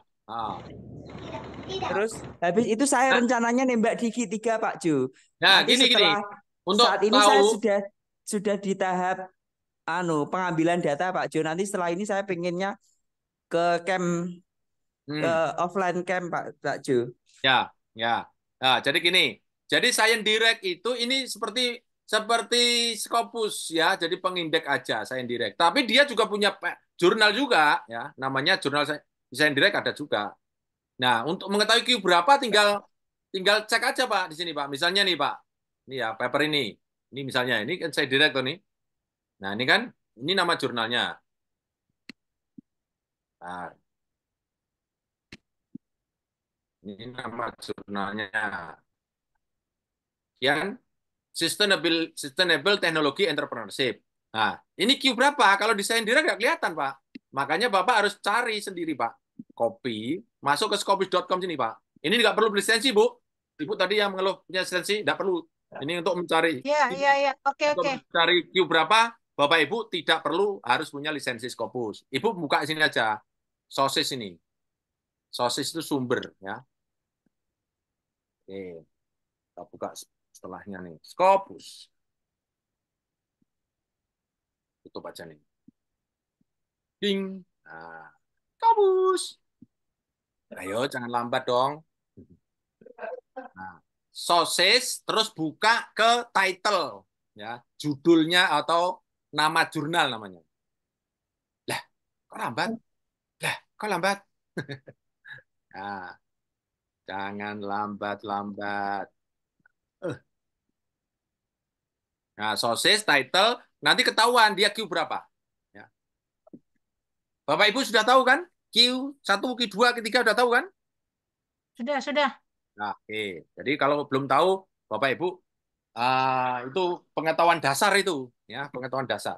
Terus habis itu saya rencananya nembak di Q3 Pak Jo. Nah, nanti gini. Untuk saat ini tahu, saya sudah di tahap pengambilan data Pak Jo. Nanti setelah ini saya pengennya ke camp ke offline camp Pak Jo. Ya. Nah, jadi gini. Jadi Science Direct itu ini seperti Scopus ya, jadi pengindeks aja Science Direct. Tapi dia juga punya jurnal juga ya, namanya jurnal Science Direct ada juga. Nah, untuk mengetahui Q berapa tinggal cek aja Pak di sini Pak. Misalnya nih Pak. Ini ya paper ini. Ini misalnya ini kan Science Direct nih. Nah, ini kan ini nama jurnalnya. Nah, ini nama jurnalnya. Yang Sustainable Technology Entrepreneurship. Nah, ini Q berapa? Kalau di Science Direct nggak kelihatan, Pak. Makanya Bapak harus cari sendiri, Pak. Copy, masuk ke scopus.com sini, Pak. Ini nggak perlu lisensi, Bu. Ibu tadi yang mengeluh punya lisensi, nggak perlu. Ini untuk mencari. Iya. Oke. Mencari Q berapa, Bapak Ibu tidak perlu harus punya lisensi Scopus. Ibu buka sini aja. Sources ini. Sources itu sumber, ya. Oke. Kita buka setelahnya nih. Scopus. Tutup aja nih. Ding. Nah, Scopus. Ayo, jangan lambat dong. Nah, sources, terus buka ke title. Ya, judulnya atau nama jurnal namanya. Lah, kok lambat? Nah, jangan lambat-lambat. Nah, sources, title, nanti ketahuan dia Q berapa. Ya. Bapak Ibu sudah tahu kan? Q1, Q2, Q3 sudah tahu kan? Sudah. Nah, oke. Jadi kalau belum tahu, Bapak Ibu, itu pengetahuan dasar itu, ya, pengetahuan dasar.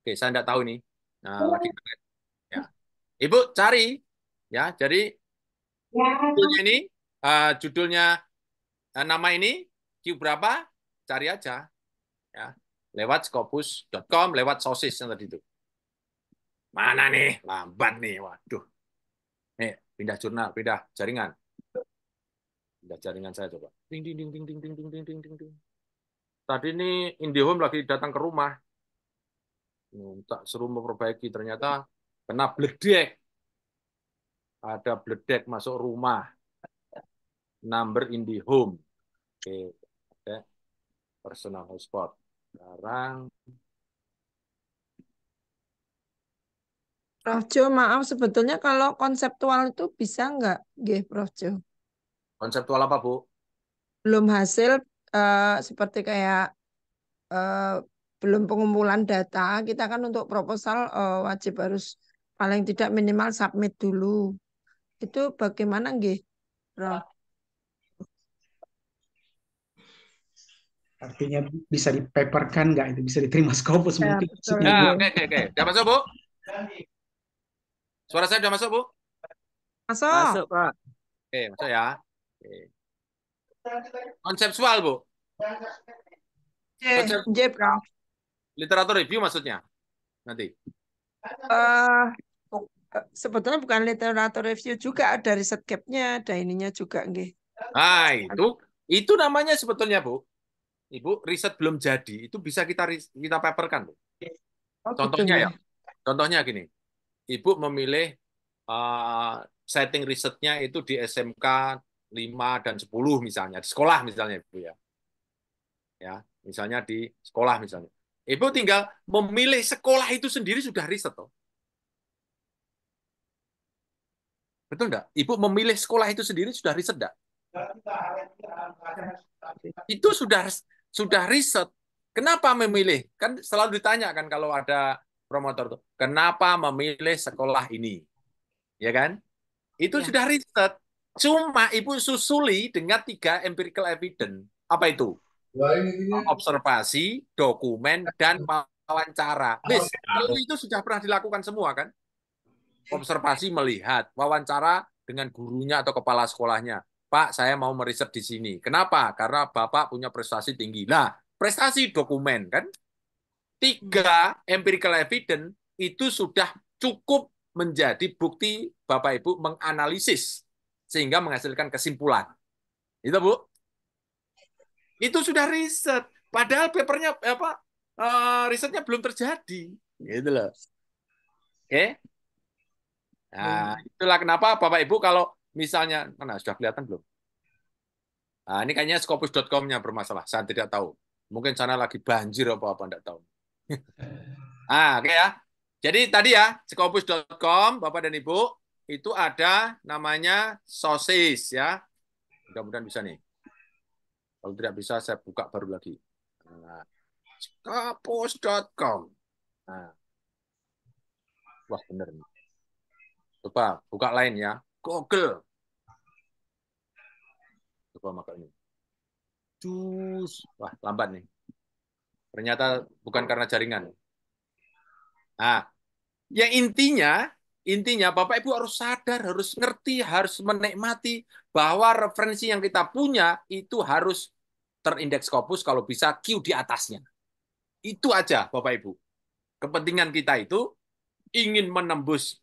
Oke, saya tidak tahu nih. Nah, lagi ya. Ibu cari, ya. Jadi judulnya ini, nama ini, Q berapa? Cari aja. Ya. Lewat scopus.com, lewat sosis yang tadi itu. Mana nih? Lambat nih. Waduh. Nih, pindah jurnal, pindah jaringan. Pindah jaringan saya coba. Ding, ding, ding, ding, ding, ding, ding, ding, ding, ding. Tadi ini IndiHome lagi datang ke rumah. Tak suruh memperbaiki. Ternyata kena bledek. Ada bledek masuk rumah. Number IndiHome. Oke. Oke. Personal hotspot. Sekarang Prof. Jo, maaf sebetulnya kalau konseptual itu bisa nggak, Nggih, Prof. Jo? konseptual apa, Bu? Belum hasil seperti kayak belum pengumpulan data, kita kan untuk proposal wajib harus paling tidak minimal submit dulu. Itu bagaimana, Nggih, Prof? Artinya bisa dipaperkan nggak itu? Bisa diterima Scopus Ya, mungkin. betul. Ya, oke. Udah masuk, Bu? Suara saya udah masuk, Bu? Masuk. Masuk, Pak. Oke, masuk ya. Oke. Konseptual, Bu. J, Prof. Literatur review maksudnya? Nanti. Sebetulnya bukan literatur review juga, ada riset gap-nya, ada ininya juga, Nggih. Nah, itu namanya sebetulnya, Bu. Ibu, riset belum jadi. Itu bisa kita paperkan, Bu. Oh, Contohnya gitu, ya. Contohnya gini. Ibu memilih setting risetnya itu di SMK 5 dan 10 misalnya, di sekolah misalnya, Ibu ya. Ya, misalnya di sekolah misalnya. Ibu tinggal memilih sekolah itu sendiri sudah riset toh. Betul enggak? Ibu memilih sekolah itu sendiri sudah riset enggak? Itu sudah riset. Kenapa memilih? Kan selalu ditanya kan kalau ada promotor tuh, kenapa memilih sekolah ini? Ya kan? Itu Ya. sudah riset. Cuma Ibu susuli dengan 3 empirical evidence. Apa itu? Observasi, dokumen, dan wawancara. Kalau itu sudah pernah dilakukan semua kan? Observasi melihat, wawancara dengan gurunya atau kepala sekolahnya. Pak, saya mau meriset di sini. Kenapa? Karena Bapak punya prestasi tinggi. Nah, prestasi dokumen kan? 3 empirical evidence itu sudah cukup menjadi bukti Bapak Ibu menganalisis sehingga menghasilkan kesimpulan. Itu, Bu. Itu sudah riset. Padahal papernya risetnya belum terjadi. Gitu loh. Oke? Nah, itulah kenapa Bapak Ibu kalau misalnya, mana sudah kelihatan belum? Nah, ini kayaknya scopus.com-nya bermasalah. Saya tidak tahu. Mungkin sana lagi banjir apa-apa, tidak tahu. Oke ya. Jadi tadi ya, scopus.com, Bapak dan Ibu, itu ada namanya sosis ya. Mudah-mudahan bisa nih. Kalau tidak bisa, saya buka baru lagi. Nah, scopus.com. Nah. Wah, benar nih. Coba buka lain ya. Google. Coba maka ini. Wah, lambat nih. Ternyata bukan karena jaringan. Nah, yang intinya Bapak Ibu harus sadar, harus ngerti, harus menikmati bahwa referensi yang kita punya itu harus terindeks Scopus, kalau bisa Q di atasnya. Itu aja Bapak Ibu. Kepentingan kita itu ingin menembus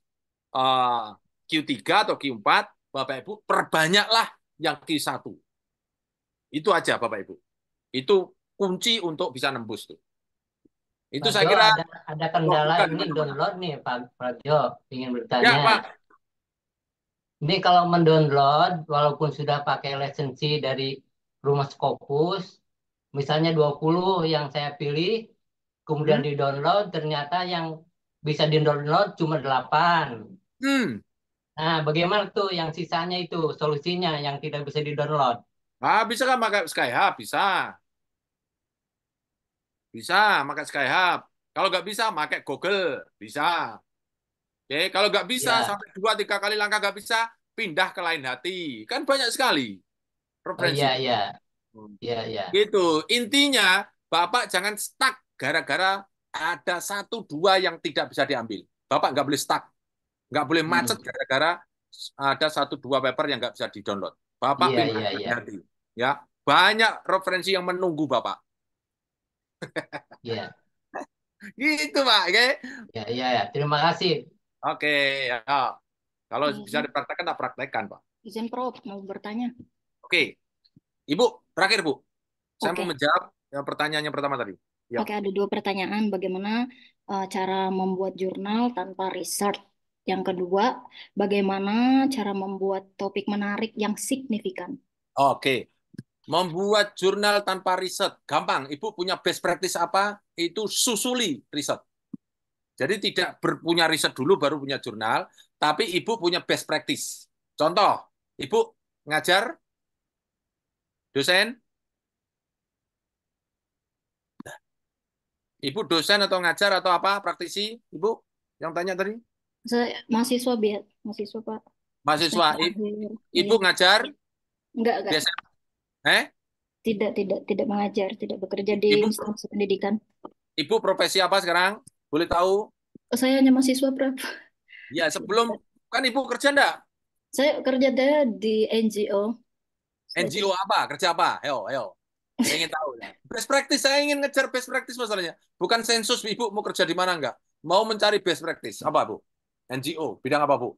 Q3 atau Q4, Bapak Ibu perbanyaklah yang Q1. Itu aja Bapak Ibu. Itu kunci untuk bisa nembus tuh. Itu Pak saya Jo, kira ada kendala bukan, ini download nih Pak Jo, ingin ya, bertanya. Pak. Ini kalau mendownload walaupun sudah pakai lisensi dari Rumah Scopus, misalnya 20 yang saya pilih, kemudian di-download ternyata yang bisa di-download cuma 8. Nah, bagaimana tuh yang sisanya itu solusinya yang tidak bisa di-download? Bisa kan pakai Skyhub, bisa. Bisa pakai Skyhub. Kalau nggak bisa, pakai Google. Bisa. Oke, kalau nggak bisa, Ya. sampai 2-3 kali langkah nggak bisa, pindah ke lain hati. Kan banyak sekali referensi. Iya. Gitu. Intinya, Bapak jangan stuck gara-gara ada 1-2 yang tidak bisa diambil. Bapak nggak boleh stuck. Nggak boleh macet gara-gara ada 1-2 paper yang nggak bisa di-download. Bapak Iya, pindah ke iya. hati. Ya, Banyak referensi yang menunggu Bapak. Ya, Gitu Pak, oke? ya. Terima kasih. Oke, ya. Kalau bisa Izin, dipraktekkan, tak praktekkan Pak. izin Prof, mau bertanya. Oke, Ibu, terakhir Bu. Saya mau Oke. menjawab pertanyaannya pertama tadi. Ya. Oke, ada 2 pertanyaan. Bagaimana cara membuat jurnal tanpa research? Yang kedua, bagaimana cara membuat topik menarik yang signifikan? Oke, membuat jurnal tanpa riset. Gampang, Ibu punya best practice apa? Itu susuli riset. Jadi tidak punya riset dulu baru punya jurnal, tapi Ibu punya best practice. Contoh, Ibu ngajar, dosen, Ibu dosen atau ngajar atau apa, praktisi, Ibu yang tanya tadi? Saya mahasiswa, mahasiswa Pak. Mahasiswa, Akhir. Ibu Iya. ngajar? Enggak. Biasa, Tidak mengajar, tidak bekerja di Ibu, instansi pendidikan. Ibu profesi apa sekarang? Boleh tahu? Saya hanya mahasiswa, Prof. Ya, sebelum, kan Ibu kerja enggak? Saya kerja di NGO. NGO apa? Kerja apa? Ayo. Saya ingin tahu. Ya. Best practice, saya ingin ngejar best practice masalahnya. Bukan sensus, Ibu mau kerja di mana enggak? Mau mencari best practice. Apa, Bu? NGO. Bidang apa, Bu?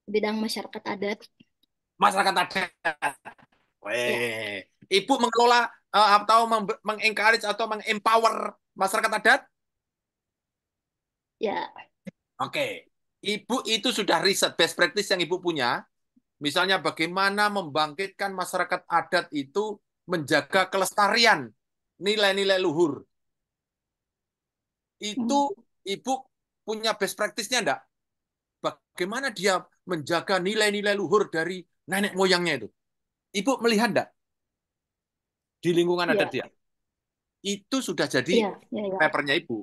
Bidang masyarakat adat. Masyarakat adat. Weh. Ibu mengelola atau mengencourage atau mengempower masyarakat adat? Ya. Oke. Ibu itu sudah riset best practice yang Ibu punya. Misalnya bagaimana membangkitkan masyarakat adat itu menjaga kelestarian nilai-nilai luhur. Itu Ibu punya best practice-nya enggak? Bagaimana dia menjaga nilai-nilai luhur dari nenek moyangnya itu? Ibu melihat enggak? Di lingkungan adat dia. Itu sudah jadi papernya Ibu.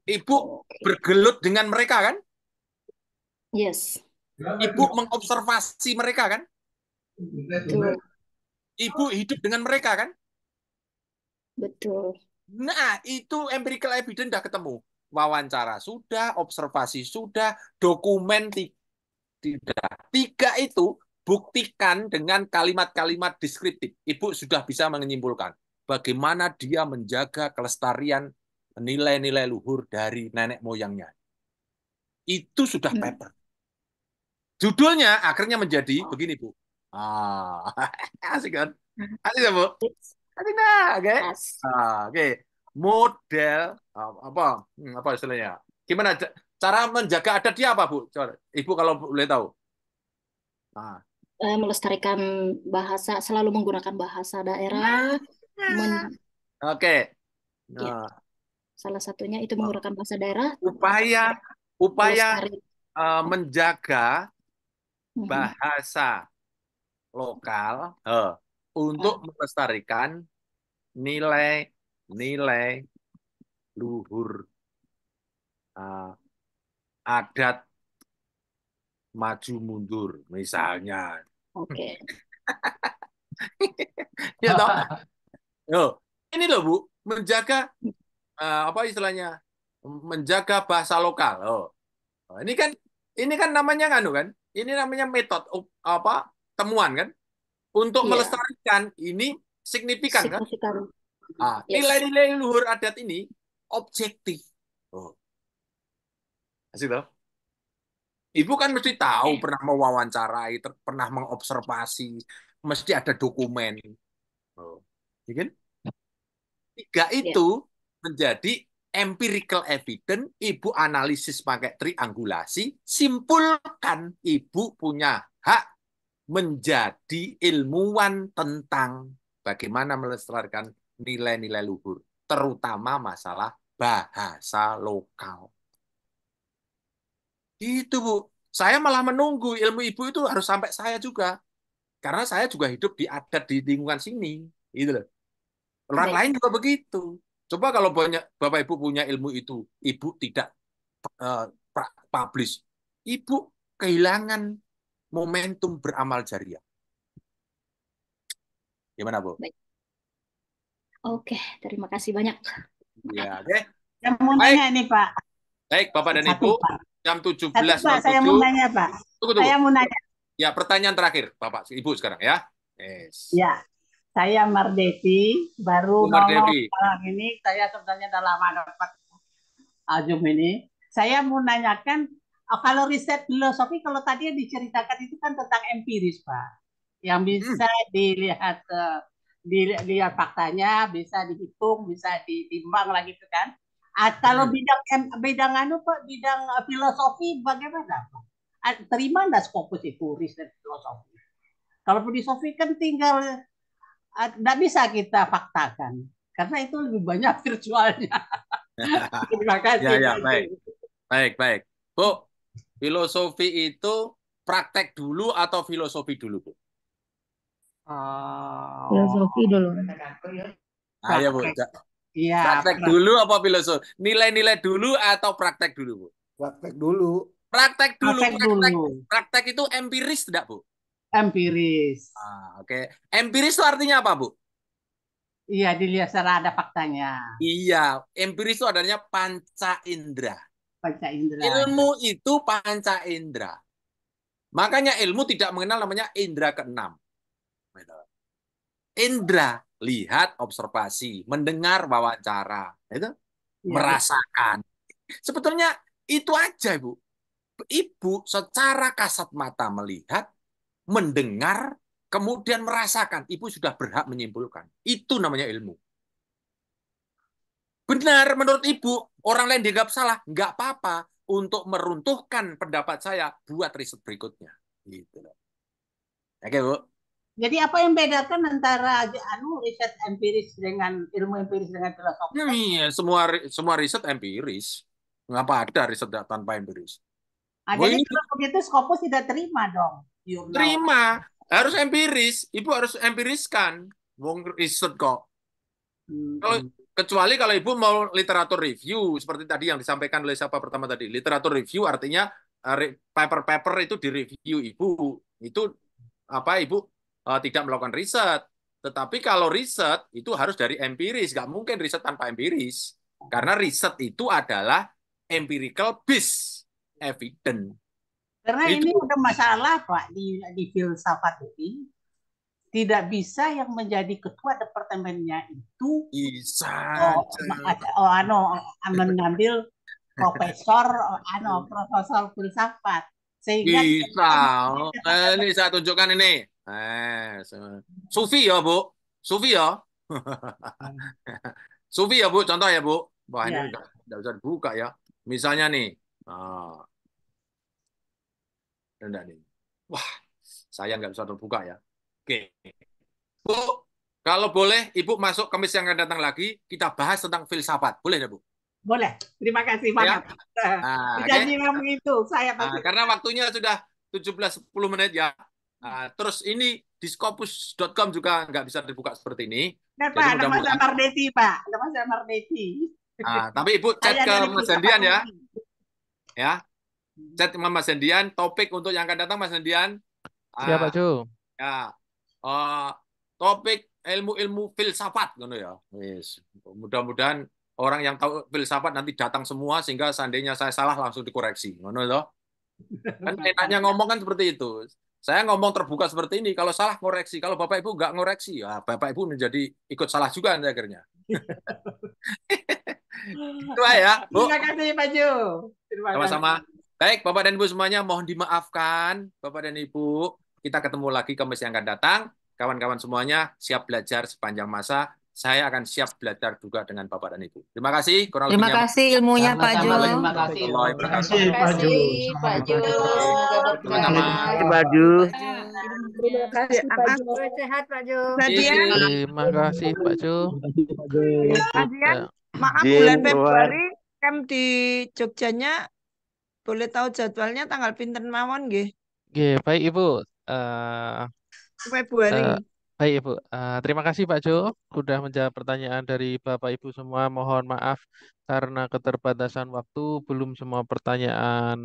Ibu bergelut dengan mereka kan? Yes. Ibu mengobservasi mereka kan? Betul. Ibu hidup dengan mereka kan? Betul. Nah, itu empirical evidence sudah ketemu. Wawancara sudah, observasi sudah, dokumen tidak. 3 itu buktikan dengan kalimat-kalimat deskriptif. Ibu sudah bisa menyimpulkan bagaimana dia menjaga kelestarian nilai-nilai luhur dari nenek moyangnya. Itu sudah paper. Judulnya akhirnya menjadi begini, Bu. Asik kan? Asik ya, Bu? Asik nah, oke? Oke. Model apa istilahnya? Gimana cara menjaga adat dia apa, Bu? Ibu kalau boleh tahu. Melestarikan bahasa, selalu menggunakan bahasa daerah. Oke. Ya. Salah satunya itu menggunakan bahasa daerah. Upaya menjaga bahasa lokal untuk melestarikan nilai luhur adat maju mundur misalnya. Oke. Ya toh? Ini loh Bu, menjaga apa istilahnya? Menjaga bahasa lokal. Ini kan namanya kan? Ini namanya metode temuan kan? Untuk melestarikan ini signifikan kan? Nilai-nilai luhur adat ini objektif. Asik toh? Ibu kan mesti tahu, pernah mewawancarai, pernah mengobservasi, mesti ada dokumen. Ya kan? 3 itu menjadi empirical evidence, Ibu analisis pakai triangulasi, simpulkan Ibu punya hak menjadi ilmuwan tentang bagaimana melestarikan nilai-nilai luhur, terutama masalah bahasa lokal. Itu, Bu. Saya malah menunggu ilmu Ibu itu harus sampai saya juga. Karena saya juga hidup di adat di lingkungan sini. Gitu loh. Orang lain juga begitu. Coba kalau banyak Bapak Ibu punya ilmu itu, Ibu tidak publish, Ibu kehilangan momentum beramal jariah. Gimana, Bu? Baik. Oke, terima kasih banyak. Ya, oke. Yang mau nanya nih, Pak. Baik, Bapak dan Ibu, jam 17.07. Pak, saya mau nanya, Pak. Tunggu. Saya mau nanya. Ya, pertanyaan terakhir, Bapak, Ibu sekarang ya. Yes. Ya, saya Mardeti, baru Umar nolong Devi. malam ini. Saya sebenarnya udah lama dapat Zoom ini. Saya mau nanyakan, kalau riset filosofi, kalau tadi yang diceritakan itu kan tentang empiris, Pak. Yang bisa dilihat, dilihat faktanya, bisa dihitung, bisa ditimbang lagi itu kan. Kalau bidang anu Pak, bidang filosofi bagaimana Pak? Terima nggak Scopus itu riset filosofi? Kalau filosofi kan tinggal nggak bisa kita faktakan karena itu lebih banyak virtualnya. Terima kasih. Ya, baik. Bu, filosofi itu praktek dulu atau filosofi dulu, Bu? Filosofi dulu. Ayo, Bu. Iya. Praktek dulu apa filosofi? Nilai-nilai dulu atau praktek dulu, Bu? Praktek dulu. Praktek dulu. Praktek dulu. Praktek itu empiris tidak, Bu? Empiris. Oke. Empiris itu artinya apa, Bu? Iya, dilihat secara ada faktanya. Iya, empiris itu adanya panca indera. Panca indera. Ilmu itu panca indera. Makanya ilmu tidak mengenal namanya indera keenam. Indra, lihat, observasi, mendengar, wawancara, itu merasakan. Sebetulnya itu aja, Ibu. Ibu secara kasat mata melihat, mendengar, kemudian merasakan. Ibu sudah berhak menyimpulkan. Itu namanya ilmu. Benar, menurut Ibu, orang lain dianggap salah. Nggak apa-apa untuk meruntuhkan pendapat saya, buat riset berikutnya. Gitu. Oke, Bu. Jadi apa yang bedakan antara riset empiris dengan ilmu empiris dengan filosofi? Iya, semua riset empiris. Ngapa ada riset tanpa empiris? Jadi kalau begitu Scopus tidak terima dong. Terima, harus empiris. Ibu harus empiriskan. Wong riset kok. Kecuali kalau Ibu mau literatur review, seperti tadi yang disampaikan oleh siapa pertama tadi. Literatur review artinya paper-paper itu direview Ibu. Itu apa Ibu tidak melakukan riset. Tetapi kalau riset itu harus dari empiris. Nggak mungkin riset tanpa empiris. Karena riset itu adalah empirical based evidence. Karena ini udah masalah Pak di filsafat ini. Tidak bisa yang menjadi ketua departemennya itu mengambil profesor filsafat. Sehingga bisa. Ini saya tunjukkan ini. Sufi ya, Bu. Sufi ya. Sufi ya, Bu. Contoh ya, Bu. Wah, ini tidak bisa dibuka ya. Misalnya nih. Nih. Wah, saya nggak bisa terbuka ya. Oke. Bu, kalau boleh, Ibu masuk Kamis yang akan datang lagi, kita bahas tentang filsafat. Boleh ya, Bu? Boleh. Terima kasih banyak. Janji memang itu. Saya pasti. Karena waktunya sudah 17-10 menit ya. Terus ini di scopus.com juga nggak bisa dibuka seperti ini. Nah, Pak, ada Mas Mardeti, Pak. Ada Mas Mardeti. Tapi Ibu chat ke Mas Hendian ya. Ya. Chat ke Mas Hendian, topik untuk yang akan datang Mas Hendian. Siapa, Cu? Ya. Topik ilmu-ilmu filsafat gitu ya. Yes. Mudah-mudahan orang yang tahu filsafat nanti datang semua sehingga seandainya saya salah langsung dikoreksi. Ngono loh. Kan enaknya ngomong kan seperti itu. Saya ngomong terbuka seperti ini, kalau salah koreksi, kalau Bapak Ibu nggak ngoreksi, ya Bapak Ibu menjadi ikut salah juga nanti akhirnya. Itu ya, Bu. Terima kasih Pak Jo. Sama-sama. Baik, Bapak dan Ibu semuanya, mohon dimaafkan, Bapak dan Ibu. Kita ketemu lagi Kamis yang akan datang. Kawan-kawan semuanya siap belajar sepanjang masa. Saya akan siap belajar juga dengan Bapak dan Ibu. Terima kasih. Terima kasih ilmunya Pak Jo. Terima kasih Pak Jo. Sama-sama. Pak Jo. Terima kasih Pak Jo. Sehat Pak Jo. Terima kasih Pak Jo. Maaf, bulan Februari camp di Jogjanya boleh tahu jadwalnya tanggal pinten mawon nggih? Nggih, baik Ibu. Februari. Baik Ibu, terima kasih Pak Jo sudah menjawab pertanyaan dari Bapak Ibu semua. Mohon maaf karena keterbatasan waktu belum semua pertanyaan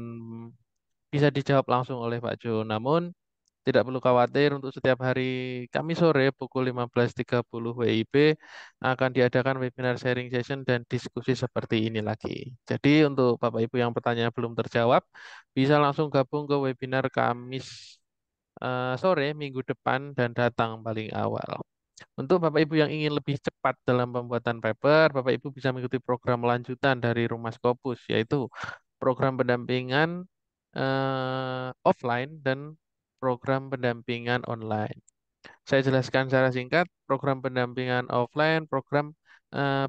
bisa dijawab langsung oleh Pak Jo. Namun tidak perlu khawatir, untuk setiap hari Kamis sore pukul 15.30 WIB akan diadakan webinar sharing session dan diskusi seperti ini lagi. Jadi untuk Bapak Ibu yang pertanyaan belum terjawab bisa langsung gabung ke webinar Kamis sore minggu depan dan datang paling awal. Untuk Bapak Ibu yang ingin lebih cepat dalam pembuatan paper, Bapak Ibu bisa mengikuti program lanjutan dari Rumah Scopus, yaitu program pendampingan offline dan program pendampingan online. Saya jelaskan secara singkat, program pendampingan offline, program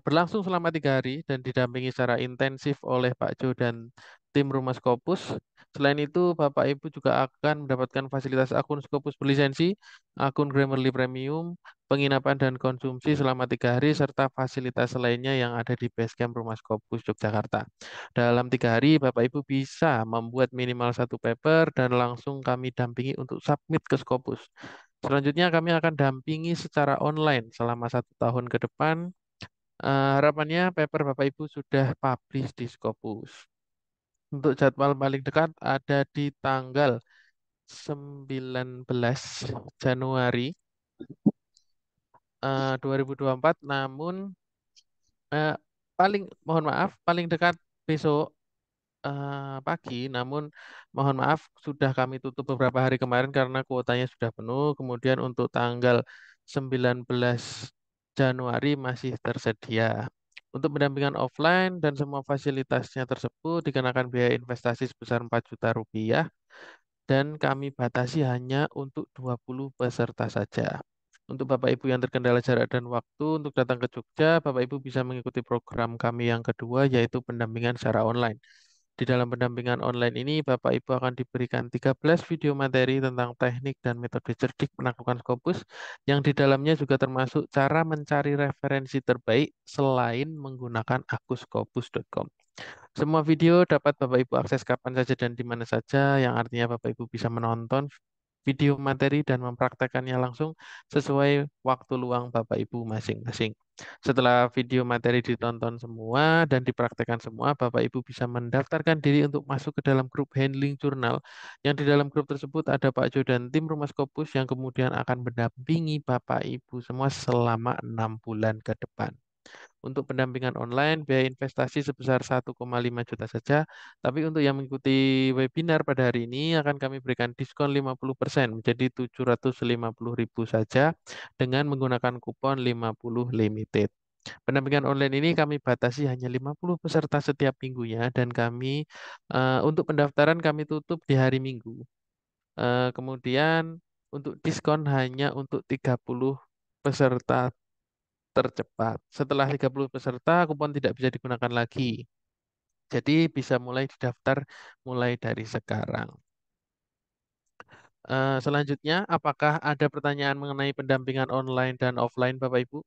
berlangsung selama 3 hari dan didampingi secara intensif oleh Pak Jo dan tim Rumah Scopus. Selain itu, Bapak Ibu juga akan mendapatkan fasilitas akun Scopus berlisensi, akun Grammarly Premium, penginapan dan konsumsi selama 3 hari, serta fasilitas lainnya yang ada di Basecamp Rumah Scopus Yogyakarta. Dalam 3 hari, Bapak Ibu bisa membuat minimal 1 paper dan langsung kami dampingi untuk submit ke Scopus. Selanjutnya kami akan dampingi secara online selama 1 tahun ke depan. Harapannya paper Bapak Ibu sudah publish di Scopus. Untuk jadwal paling dekat ada di tanggal 19 Januari 2024, namun mohon maaf, paling dekat besok pagi, namun mohon maaf sudah kami tutup beberapa hari kemarin karena kuotanya sudah penuh. Kemudian untuk tanggal 19 Januari masih tersedia. Untuk pendampingan offline dan semua fasilitasnya tersebut dikenakan biaya investasi sebesar 4 juta rupiah dan kami batasi hanya untuk 20 peserta saja. Untuk Bapak Ibu yang terkendala jarak dan waktu untuk datang ke Jogja, Bapak Ibu bisa mengikuti program kami yang kedua, yaitu pendampingan secara online. Di dalam pendampingan online ini, Bapak Ibu akan diberikan 13 video materi tentang teknik dan metode cerdik penaklukan Scopus, yang di dalamnya juga termasuk cara mencari referensi terbaik selain menggunakan akuskopus.com. Semua video dapat Bapak Ibu akses kapan saja dan di mana saja, yang artinya Bapak Ibu bisa menonton video materi dan mempraktekannya langsung sesuai waktu luang Bapak Ibu masing-masing. Setelah video materi ditonton semua dan dipraktekkan semua, Bapak Ibu bisa mendaftarkan diri untuk masuk ke dalam grup handling jurnal, yang di dalam grup tersebut ada Pak Jo dan tim Rumah Scopus yang kemudian akan mendampingi Bapak Ibu semua selama 6 bulan ke depan. Untuk pendampingan online, biaya investasi sebesar 1,5 juta saja. Tapi untuk yang mengikuti webinar pada hari ini akan kami berikan diskon 50% menjadi 750.000 saja dengan menggunakan kupon 50 limited. Pendampingan online ini kami batasi hanya 50 peserta setiap minggunya dan kami untuk pendaftaran kami tutup di hari Minggu. Kemudian untuk diskon hanya untuk 30 peserta tercepat. Setelah 30 peserta, kupon tidak bisa digunakan lagi. Jadi bisa mulai didaftar mulai dari sekarang. Selanjutnya, apakah ada pertanyaan mengenai pendampingan online dan offline, Bapak Ibu?